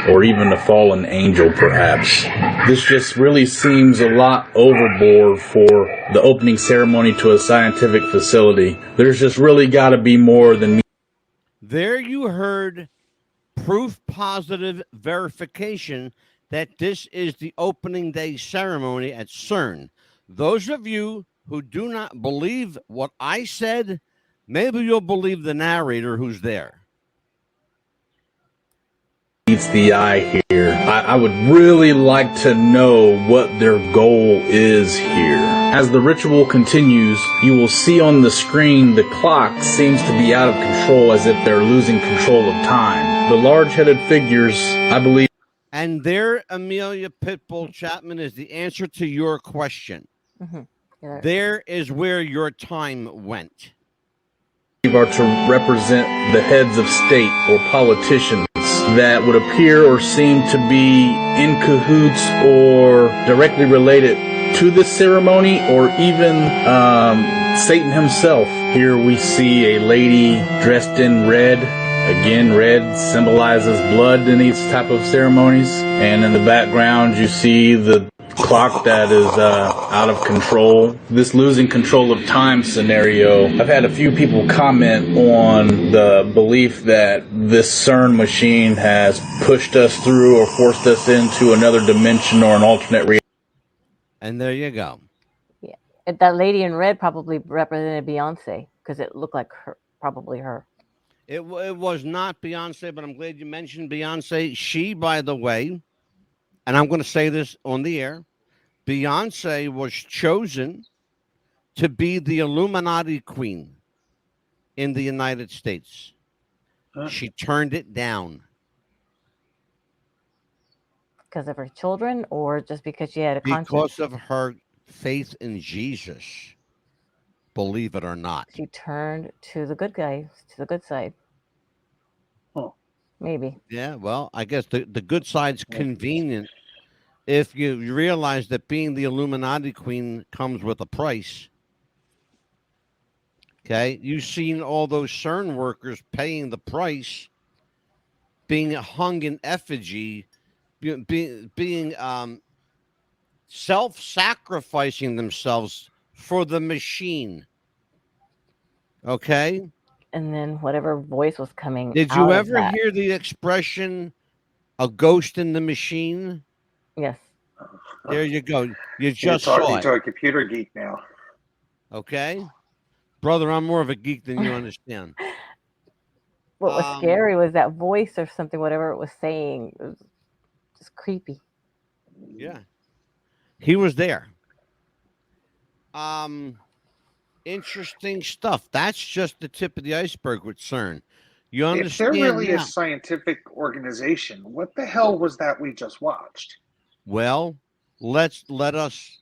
or even a fallen angel, perhaps. This just really seems a lot overboard for the opening ceremony to a scientific facility. There's just really got to be more than... There you heard proof positive verification that this is the opening day ceremony at CERN. Those of you who do not believe what I said, maybe you'll believe the narrator who's there. Meets the eye here. I would really like to know what their goal is here. As the ritual continues, you will see on the screen the clock seems to be out of control, as if they're losing control of time. The large-headed figures, I believe... And there, Amelia Pitbull Chapman, is the answer to your question. Mm-hmm. Yeah. There is where your time went. ...are to represent the heads of state or politicians that would appear or seem to be in cahoots or directly related to this ceremony, or even Satan himself. Here we see a lady dressed in red. Again, red symbolizes blood in these type of ceremonies. And in the background, you see the clock that is out of control. This losing control of time scenario, I've had a few people comment on the belief that this CERN machine has pushed us through or forced us into another dimension or an alternate reality. And there you go. Yeah, that lady in red probably represented Beyonce, because it looked like her, probably her. It was not Beyonce, but I'm glad you mentioned Beyonce. She, by the way, and I'm going to say this on the air, Beyonce was chosen to be the Illuminati queen in the United States. She turned it down. Because of her children, or just because she had a conscience? Because of her faith in Jesus, believe it or not. She turned to the good guys, to the good side. Oh. Maybe. Yeah, well, I guess the good side's convenient if you realize that being the Illuminati queen comes with a price. Okay, you've seen all those CERN workers paying the price, being hung in effigy, being self-sacrificing themselves for the machine. Okay? And then whatever voice was coming Did out you of ever that. hear the expression, a ghost in the machine? Yes. There you go. You just You're saw talking it. to a computer geek now. Okay? Brother, I'm more of a geek than you understand. What was scary was that voice or something, whatever it was saying. It was just creepy. Yeah. He was there. Interesting stuff. That's just the tip of the iceberg with CERN. You understand? If they're really now? a scientific organization, what the hell was that we just watched? Well, let us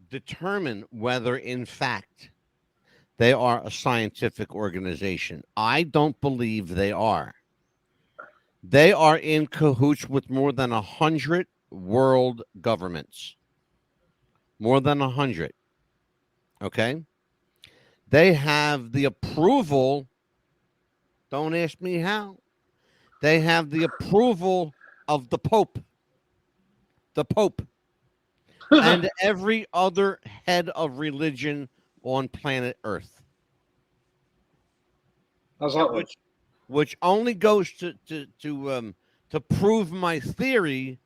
determine whether, in fact, they are a scientific organization. I don't believe they are. They are in cahoots with more than 100 world governments. More than 100. Okay? They have the approval. Don't ask me how. They have the approval of the Pope. The Pope. And every other head of religion on planet Earth. How's that work? Which only goes to to prove my theory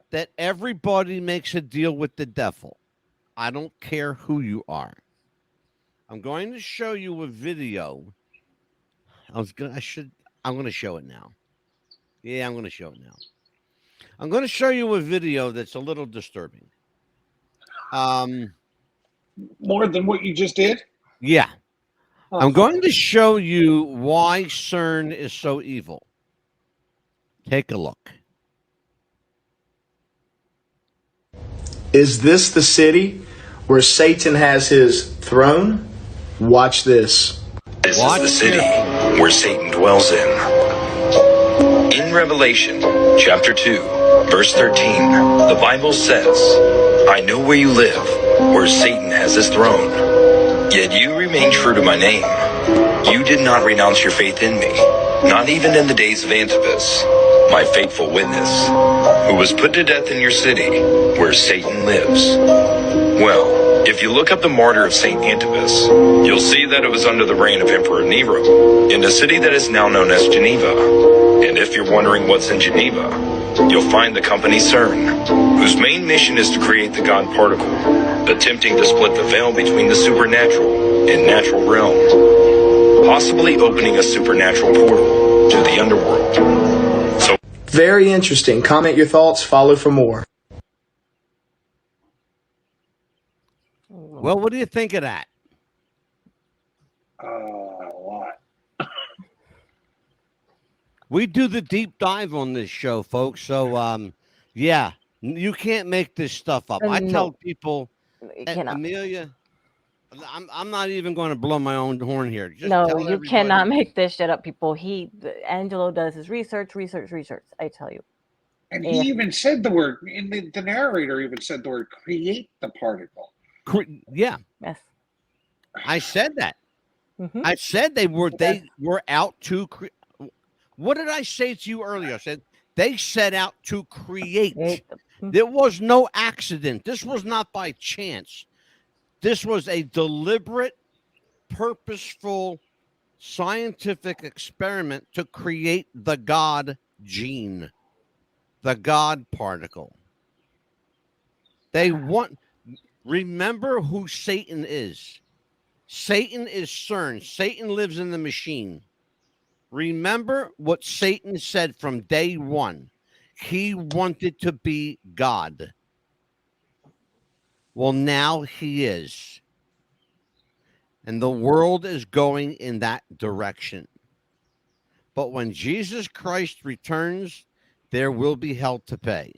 that everybody makes a deal with the devil. I don't care who you are. I'm going to show you a video. I'm going to show it now. Yeah, I'm going to show it now. I'm going to show you a video that's a little disturbing. More than what you just did? Yeah. I'm going to show you why CERN is so evil. Take a look. Is this the city where Satan has his throne? Watch this. This is the city where Satan dwells in. In Revelation chapter 2, verse 13, the Bible says, I know where you live, where Satan has his throne. Yet you remain true to my name. You did not renounce your faith in me, not even in the days of Antipas, my faithful witness, who was put to death in your city, where Satan lives. Well, if you look up the martyr of St. Antipas, you'll see that it was under the reign of Emperor Nero, in a city that is now known as Geneva. And if you're wondering what's in Geneva, you'll find the company CERN, whose main mission is to create the God particle, attempting to split the veil between the supernatural and natural realm, possibly opening a supernatural portal to the underworld. So, very interesting. Comment your thoughts. Follow for more. Well, what do you think of that? A lot. We do the deep dive on this show, folks. So, yeah, you can't make this stuff up. I tell people, Amelia, I'm not even going to blow my own horn here. Just no, you cannot make this shit up, people. Angelo does his research. I tell you. And he even said the word, the narrator even said the word, create the particle. Yeah. Yes. I said that. Mm-hmm. I said they were out to create. What did I say to you earlier? I said they set out to create. There was no accident. This was not by chance. This was a deliberate, purposeful, scientific experiment to create the God gene, the God particle. Remember who Satan is. Satan is CERN. Satan lives in the machine. Remember what Satan said from day one. He wanted to be God. Well, now he is. And the world is going in that direction. But when Jesus Christ returns, there will be hell to pay.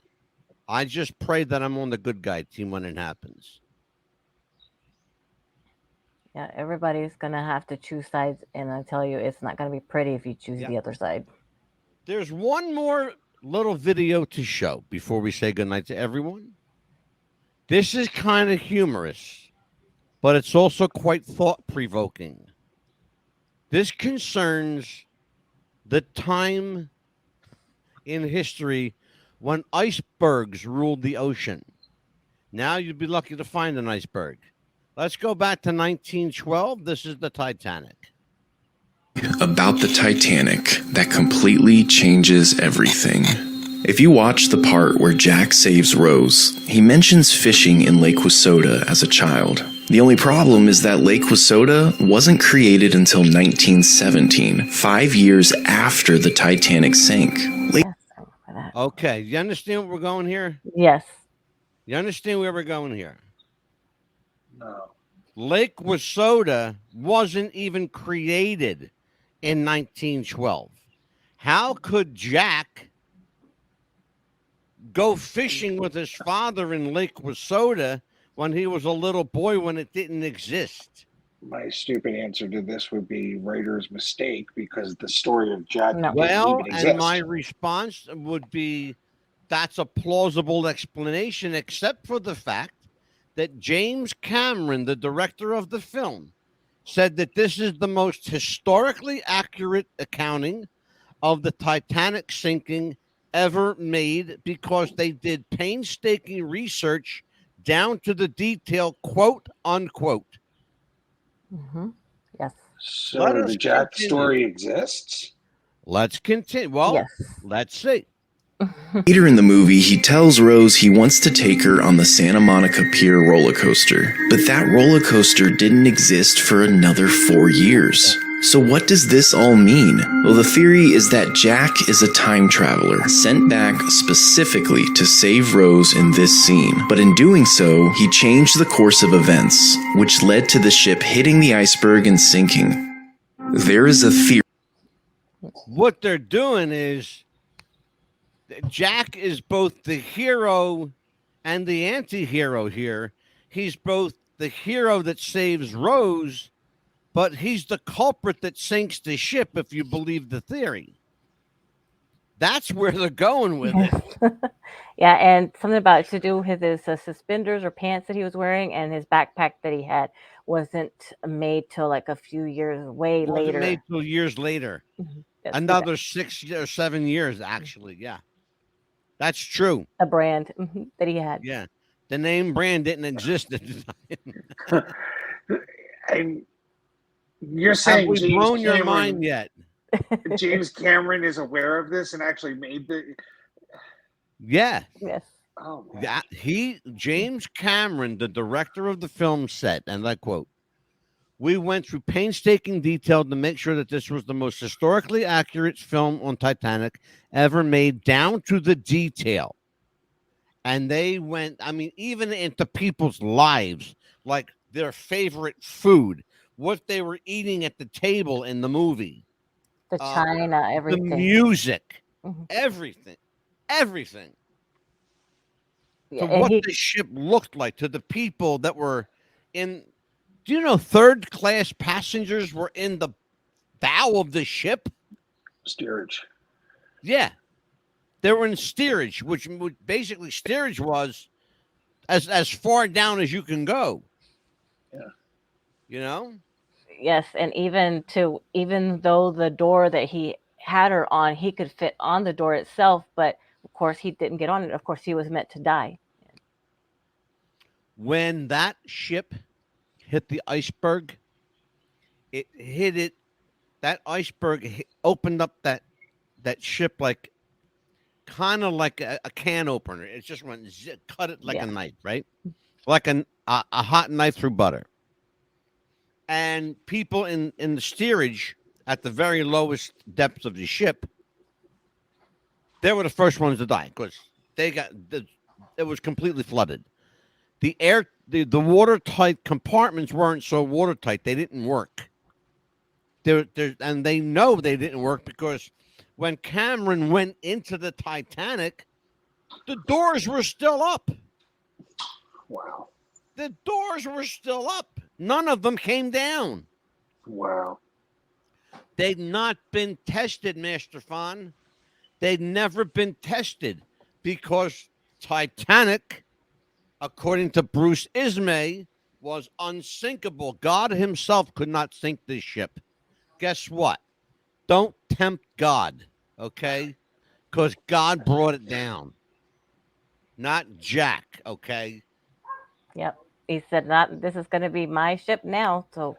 I just pray that I'm on the good guy team when it happens. Yeah, everybody's going to have to choose sides. And I tell you, it's not going to be pretty if you choose the other side. There's one more little video to show before we say goodnight to everyone. This is kind of humorous, but it's also quite thought-provoking. This concerns the time in history when icebergs ruled the ocean. Now you'd be lucky to find an iceberg. Let's go back to 1912. This is the Titanic. About the Titanic that completely changes everything. If you watch the part where Jack saves Rose, he mentions fishing in Lake Wissota as a child. The only problem is that Lake Wissota wasn't created until 1917, 5 years after the Titanic sank. Okay, you understand where we're going here? Yes. You understand where we're going here? No. Lake Wissota wasn't even created in 1912. How could Jack go fishing with his father in Lake Wissota when he was a little boy when it didn't exist? My stupid answer to this would be writer's mistake, because the story of Jack didn't Well, even exist. and my response would be that's a plausible explanation, except for the fact that James Cameron, the director of the film, said that this is the most historically accurate accounting of the Titanic sinking ever made, because they did painstaking research down to the detail, quote unquote. Mm-hmm. Yes. So the Jack story exists? Let's continue. Well, let's see. Later in the movie, he tells Rose he wants to take her on the Santa Monica Pier roller coaster, but that roller coaster didn't exist for another 4 years. So what does this all mean? Well, the theory is that Jack is a time traveler, sent back specifically to save Rose in this scene. But in doing so, he changed the course of events, which led to the ship hitting the iceberg and sinking. There is a theory. What they're doing is Jack is both the hero and the anti-hero here. He's both the hero that saves Rose, but he's the culprit that sinks the ship, if you believe the theory. That's where they're going with it. Yeah, and something about it to do with his suspenders or pants that he was wearing, and his backpack that he had wasn't made till like a few years later. Made till years later. Another 6 or 7 years, actually. Yeah, that's true. A brand that he had. Yeah, the name brand didn't exist at the time. And you're saying have we James blown your Cameron- mind yet? James Cameron is aware of this and actually made the. Yeah. Yes. Oh, that James Cameron, the director of the film, said, and I quote, "We went through painstaking detail to make sure that this was the most historically accurate film on Titanic ever made, down to the detail." And they went, I mean, even into people's lives, like their favorite food, what they were eating at the table in the movie, The china, everything. the music, everything. Yeah, To what the ship looked like, to the people that were in. Do you know third-class passengers were in the bow of the ship? Steerage. Yeah. They were in steerage, which basically steerage was as far down as you can go. Yeah. You know? Yes, and even though the door that he had her on, he could fit on the door itself, but of course he didn't get on it. Of course, he was meant to die. When that ship hit the iceberg, it hit it. That iceberg opened up that ship like kind of like a can opener. It just went cut it like a knife, right? Like a hot knife through butter. And people in the steerage at the very lowest depths of the ship, they were the first ones to die because it was completely flooded. The watertight compartments weren't so watertight; they didn't work. And they know they didn't work because when Cameron went into the Titanic, the doors were still up. Wow. The doors were still up. None of them came down. Wow. They'd not been tested, Master Fon. They'd never been tested because Titanic, according to Bruce Ismay, was unsinkable. God himself could not sink this ship. Guess what? Don't tempt God, okay? Because God brought it down. Not Jack, okay? Yep. He said, this is going to be my ship now, so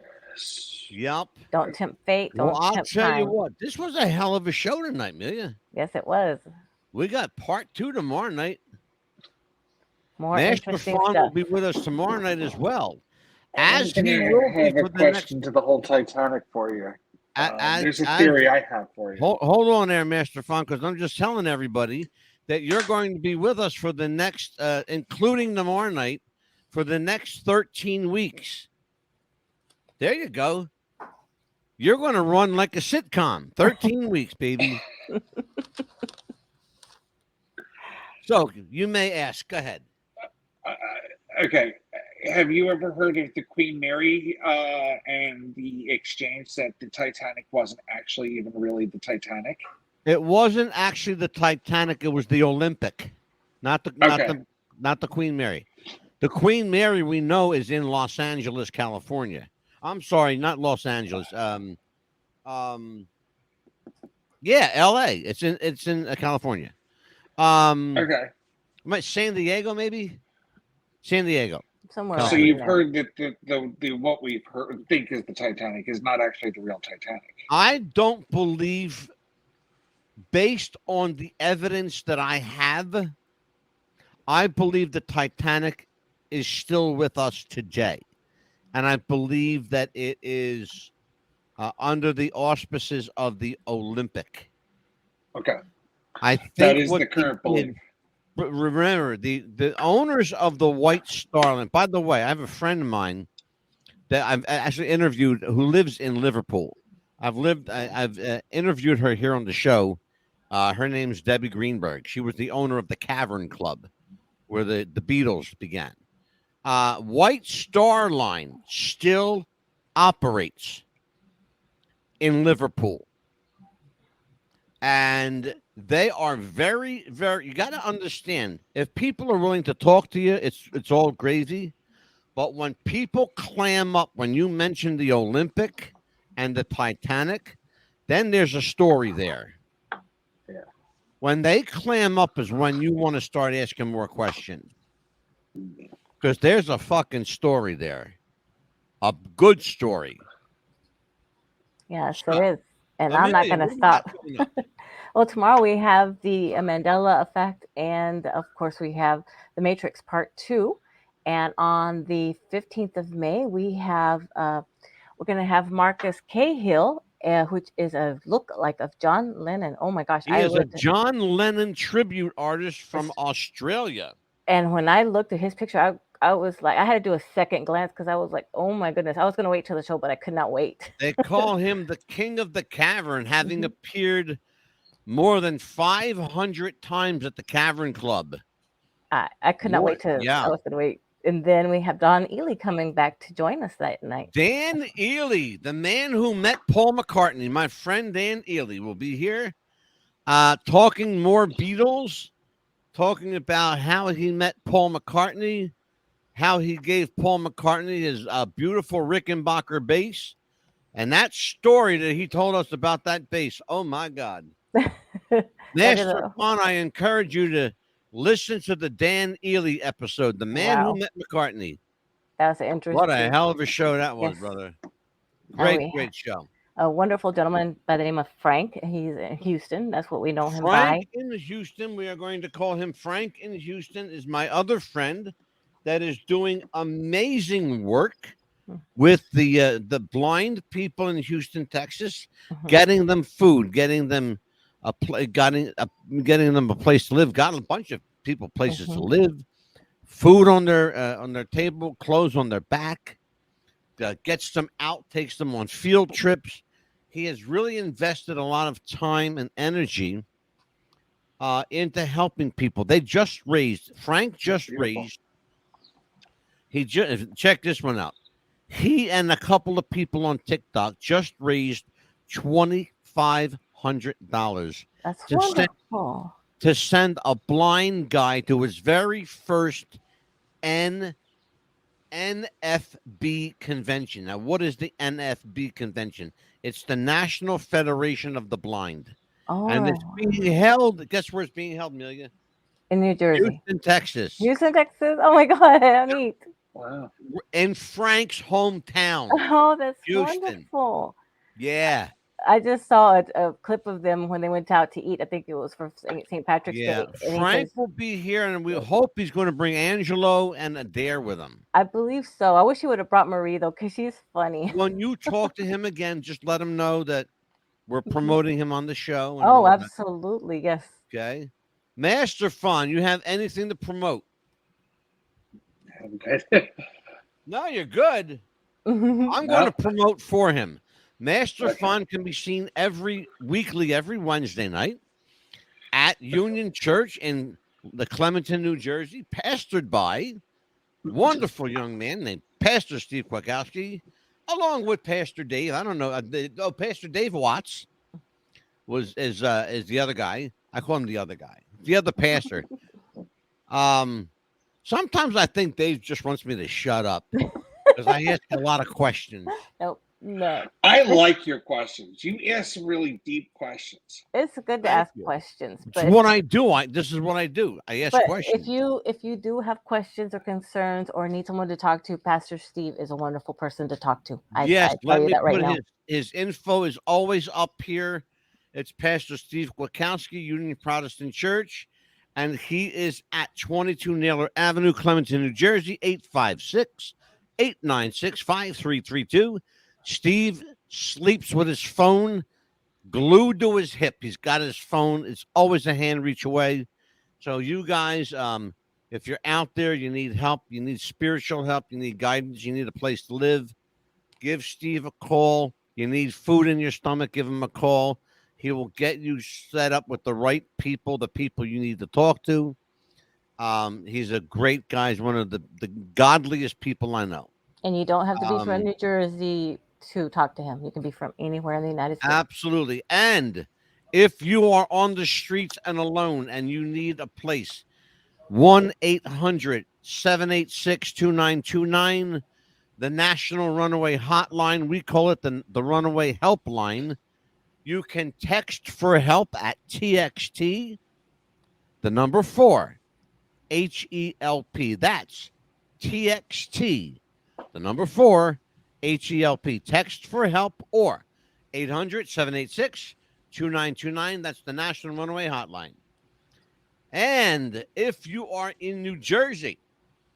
yep. Don't tempt fate. Don't I'll tempt tell you time. what. This was a hell of a show tonight, Amelia. Yes, it was. We got part 2 tomorrow night. More Master interesting Fon stuff. will be with us tomorrow night as well. As he will have a question to the whole Titanic for you. There's a theory I have for you. Hold on there, Master Fon, because I'm just telling everybody that you're going to be with us for the next, including tomorrow night, for the next 13 weeks. There you go. You're going to run like a sitcom. 13 weeks, baby. So you may ask. Go ahead. Okay. Have you ever heard of the Queen Mary and the exchange that the Titanic wasn't actually even really the Titanic? It wasn't actually the Titanic. It was the Olympic, not the Queen Mary. The Queen Mary we know is in Los Angeles, California. I'm sorry, not Los Angeles. Yeah, L.A. It's in California. Okay. San Diego, maybe. San Diego. Somewhere. So you've heard that the what we've think is the Titanic is not actually the real Titanic. I don't believe based on the evidence that I have, I believe the Titanic is still with us today. And I believe that it is under the auspices of the Olympic. Okay. I think that is what the current belief. Remember, the owners of the White Star Line. By the way, I have a friend of mine that I've actually interviewed who lives in Liverpool. I've interviewed her here on the show. Her name's Debbie Greenberg. She was the owner of the Cavern Club, where the Beatles began. White Star Line still operates in Liverpool. And they are very, very, you got to understand, if people are willing to talk to you, it's all gravy. But when people clam up, when you mention the Olympic and the Titanic, then there's a story there. Yeah. When they clam up is when you want to start asking more questions. Because there's a fucking story there. A good story. Yes, there is. And I'm not going to stop. Well, tomorrow we have the Mandela Effect. And of course, we have the Matrix Part 2. And on the 15th of May, we have, we're going to have Marcus Cahill, which is a look-alike of John Lennon. Oh my gosh. He is a John Lennon tribute artist from Australia. And when I looked at his picture, I was like, I had to do a second glance because I was like, oh my goodness. I was going to wait till the show, but I could not wait. They call him the King of the Cavern, having appeared more than 500 times at the Cavern Club. I could not wait to, I was going to wait. And then we have Don Ely coming back to join us that night. Dan Ely, the man who met Paul McCartney. My friend Dan Ely will be here talking more Beatles, talking about how he met Paul McCartney, how he gave Paul McCartney his beautiful Rickenbacker bass, and that story that he told us about that bass. Oh, my God. Master Fun, I encourage you to listen to the Dan Ely episode, The Man Who Met McCartney. That was interesting. What a hell of a show that was, brother. Great show. A wonderful gentleman by the name of Frank. He's in Houston. That's what we know him by. Frank in Houston. We are going to call him Frank in Houston. Is my other friend that is doing amazing work with the blind people in Houston, Texas, getting them food, getting them getting them a place to live. Got a bunch of people places to live, food on their table, clothes on their back. Gets them out, takes them on field trips. He has really invested a lot of time and energy into helping people. Frank just raised. Check this one out. He and a couple of people on TikTok just raised $2,500. That's wonderful. To send a blind guy to his very first NFB convention. Now, what is the NFB convention? It's the National Federation of the Blind. Oh. And it's being held, guess where it's being held, Amelia? In New Jersey. Houston, Texas. Houston, Texas? Oh my God, how neat. Wow. In Frank's hometown. Oh, that's Houston. wonderful. Yeah. I just saw a clip of them when they went out to eat. I think it was for St. Patrick's Day. And Frank will be here, and we hope he's going to bring Angelo and Adair with him. I believe so. I wish he would have brought Marie, though, because she's funny. When you talk to him again, just let him know that we're promoting him on the show. Oh, absolutely. Yes. Okay. Master Fun, you have anything to promote? I'm good. No, you're good. I'm going to promote for him. Master Fun can be seen every Wednesday night at Union Church in the Clementon, New Jersey, pastored by wonderful young man named Pastor Steve Kwiatkowski, along with Pastor Dave. I don't know. Pastor Dave Watts is the other guy. I call him the other guy, the other pastor. Sometimes I think Dave just wants me to shut up because I ask a lot of questions. Nope. No. I like your questions. You ask really deep questions. It's good to ask questions. But it's what I do. This is what I do. I ask questions. If you do have questions or concerns or need someone to talk to, Pastor Steve is a wonderful person to talk to. Let me put his info is always up here. It's Pastor Steve Kwiatkowski, Union Protestant Church, and he is at 22 Naylor Avenue, Clementon, New Jersey, 856-896-5332. Steve sleeps with his phone glued to his hip. He's got his phone. It's always a hand reach away. So you guys, if you're out there, you need help, you need spiritual help, you need guidance, you need a place to live, give Steve a call. You need food in your stomach, give him a call. He will get you set up with the right people, the people you need to talk to. He's a great guy. He's one of the godliest people I know. And you don't have to be from New Jersey to talk to him. You can be from anywhere in the United States. Absolutely. And if you are on the streets and alone and you need a place, 1-800-786-2929, the National Runaway Hotline. We call it the Runaway Helpline. You can text for help at TXT, the number 4, HELP. That's TXT, the number 4, HELP. Text for help or 800-786-2929. That's the National Runaway Hotline. And if you are in New Jersey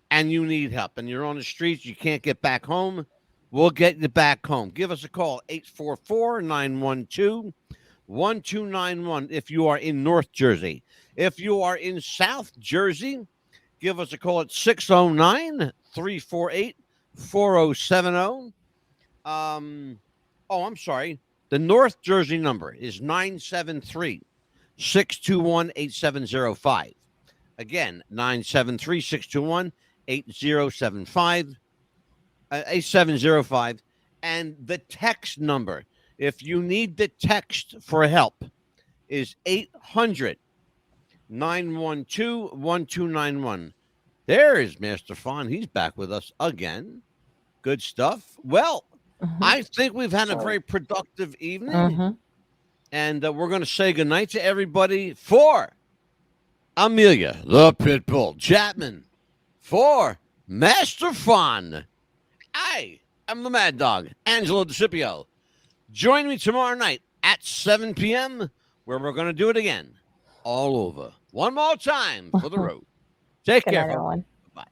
and you need help and you're on the streets, you can't get back home, we'll get you back home. Give us a call, 844-912-1291 if you are in North Jersey. If you are in South Jersey, give us a call at 609-348-4070. I'm sorry. The North Jersey number is 973-621-8705. Again, 973-621-8705. And the text number, if you need the text for help, is 800-912-1291. There is Master Fawn. He's back with us again. Good stuff. Well, I think we've had a very productive evening. And we're going to say goodnight to everybody for Amelia, the Pitbull Chapman, for Master Fawn. I am the Mad Dog, Angelo DeCipio. Join me tomorrow night at 7 p.m., where we're going to do it again, all over. One more time for the road. Take care, everyone. Bye.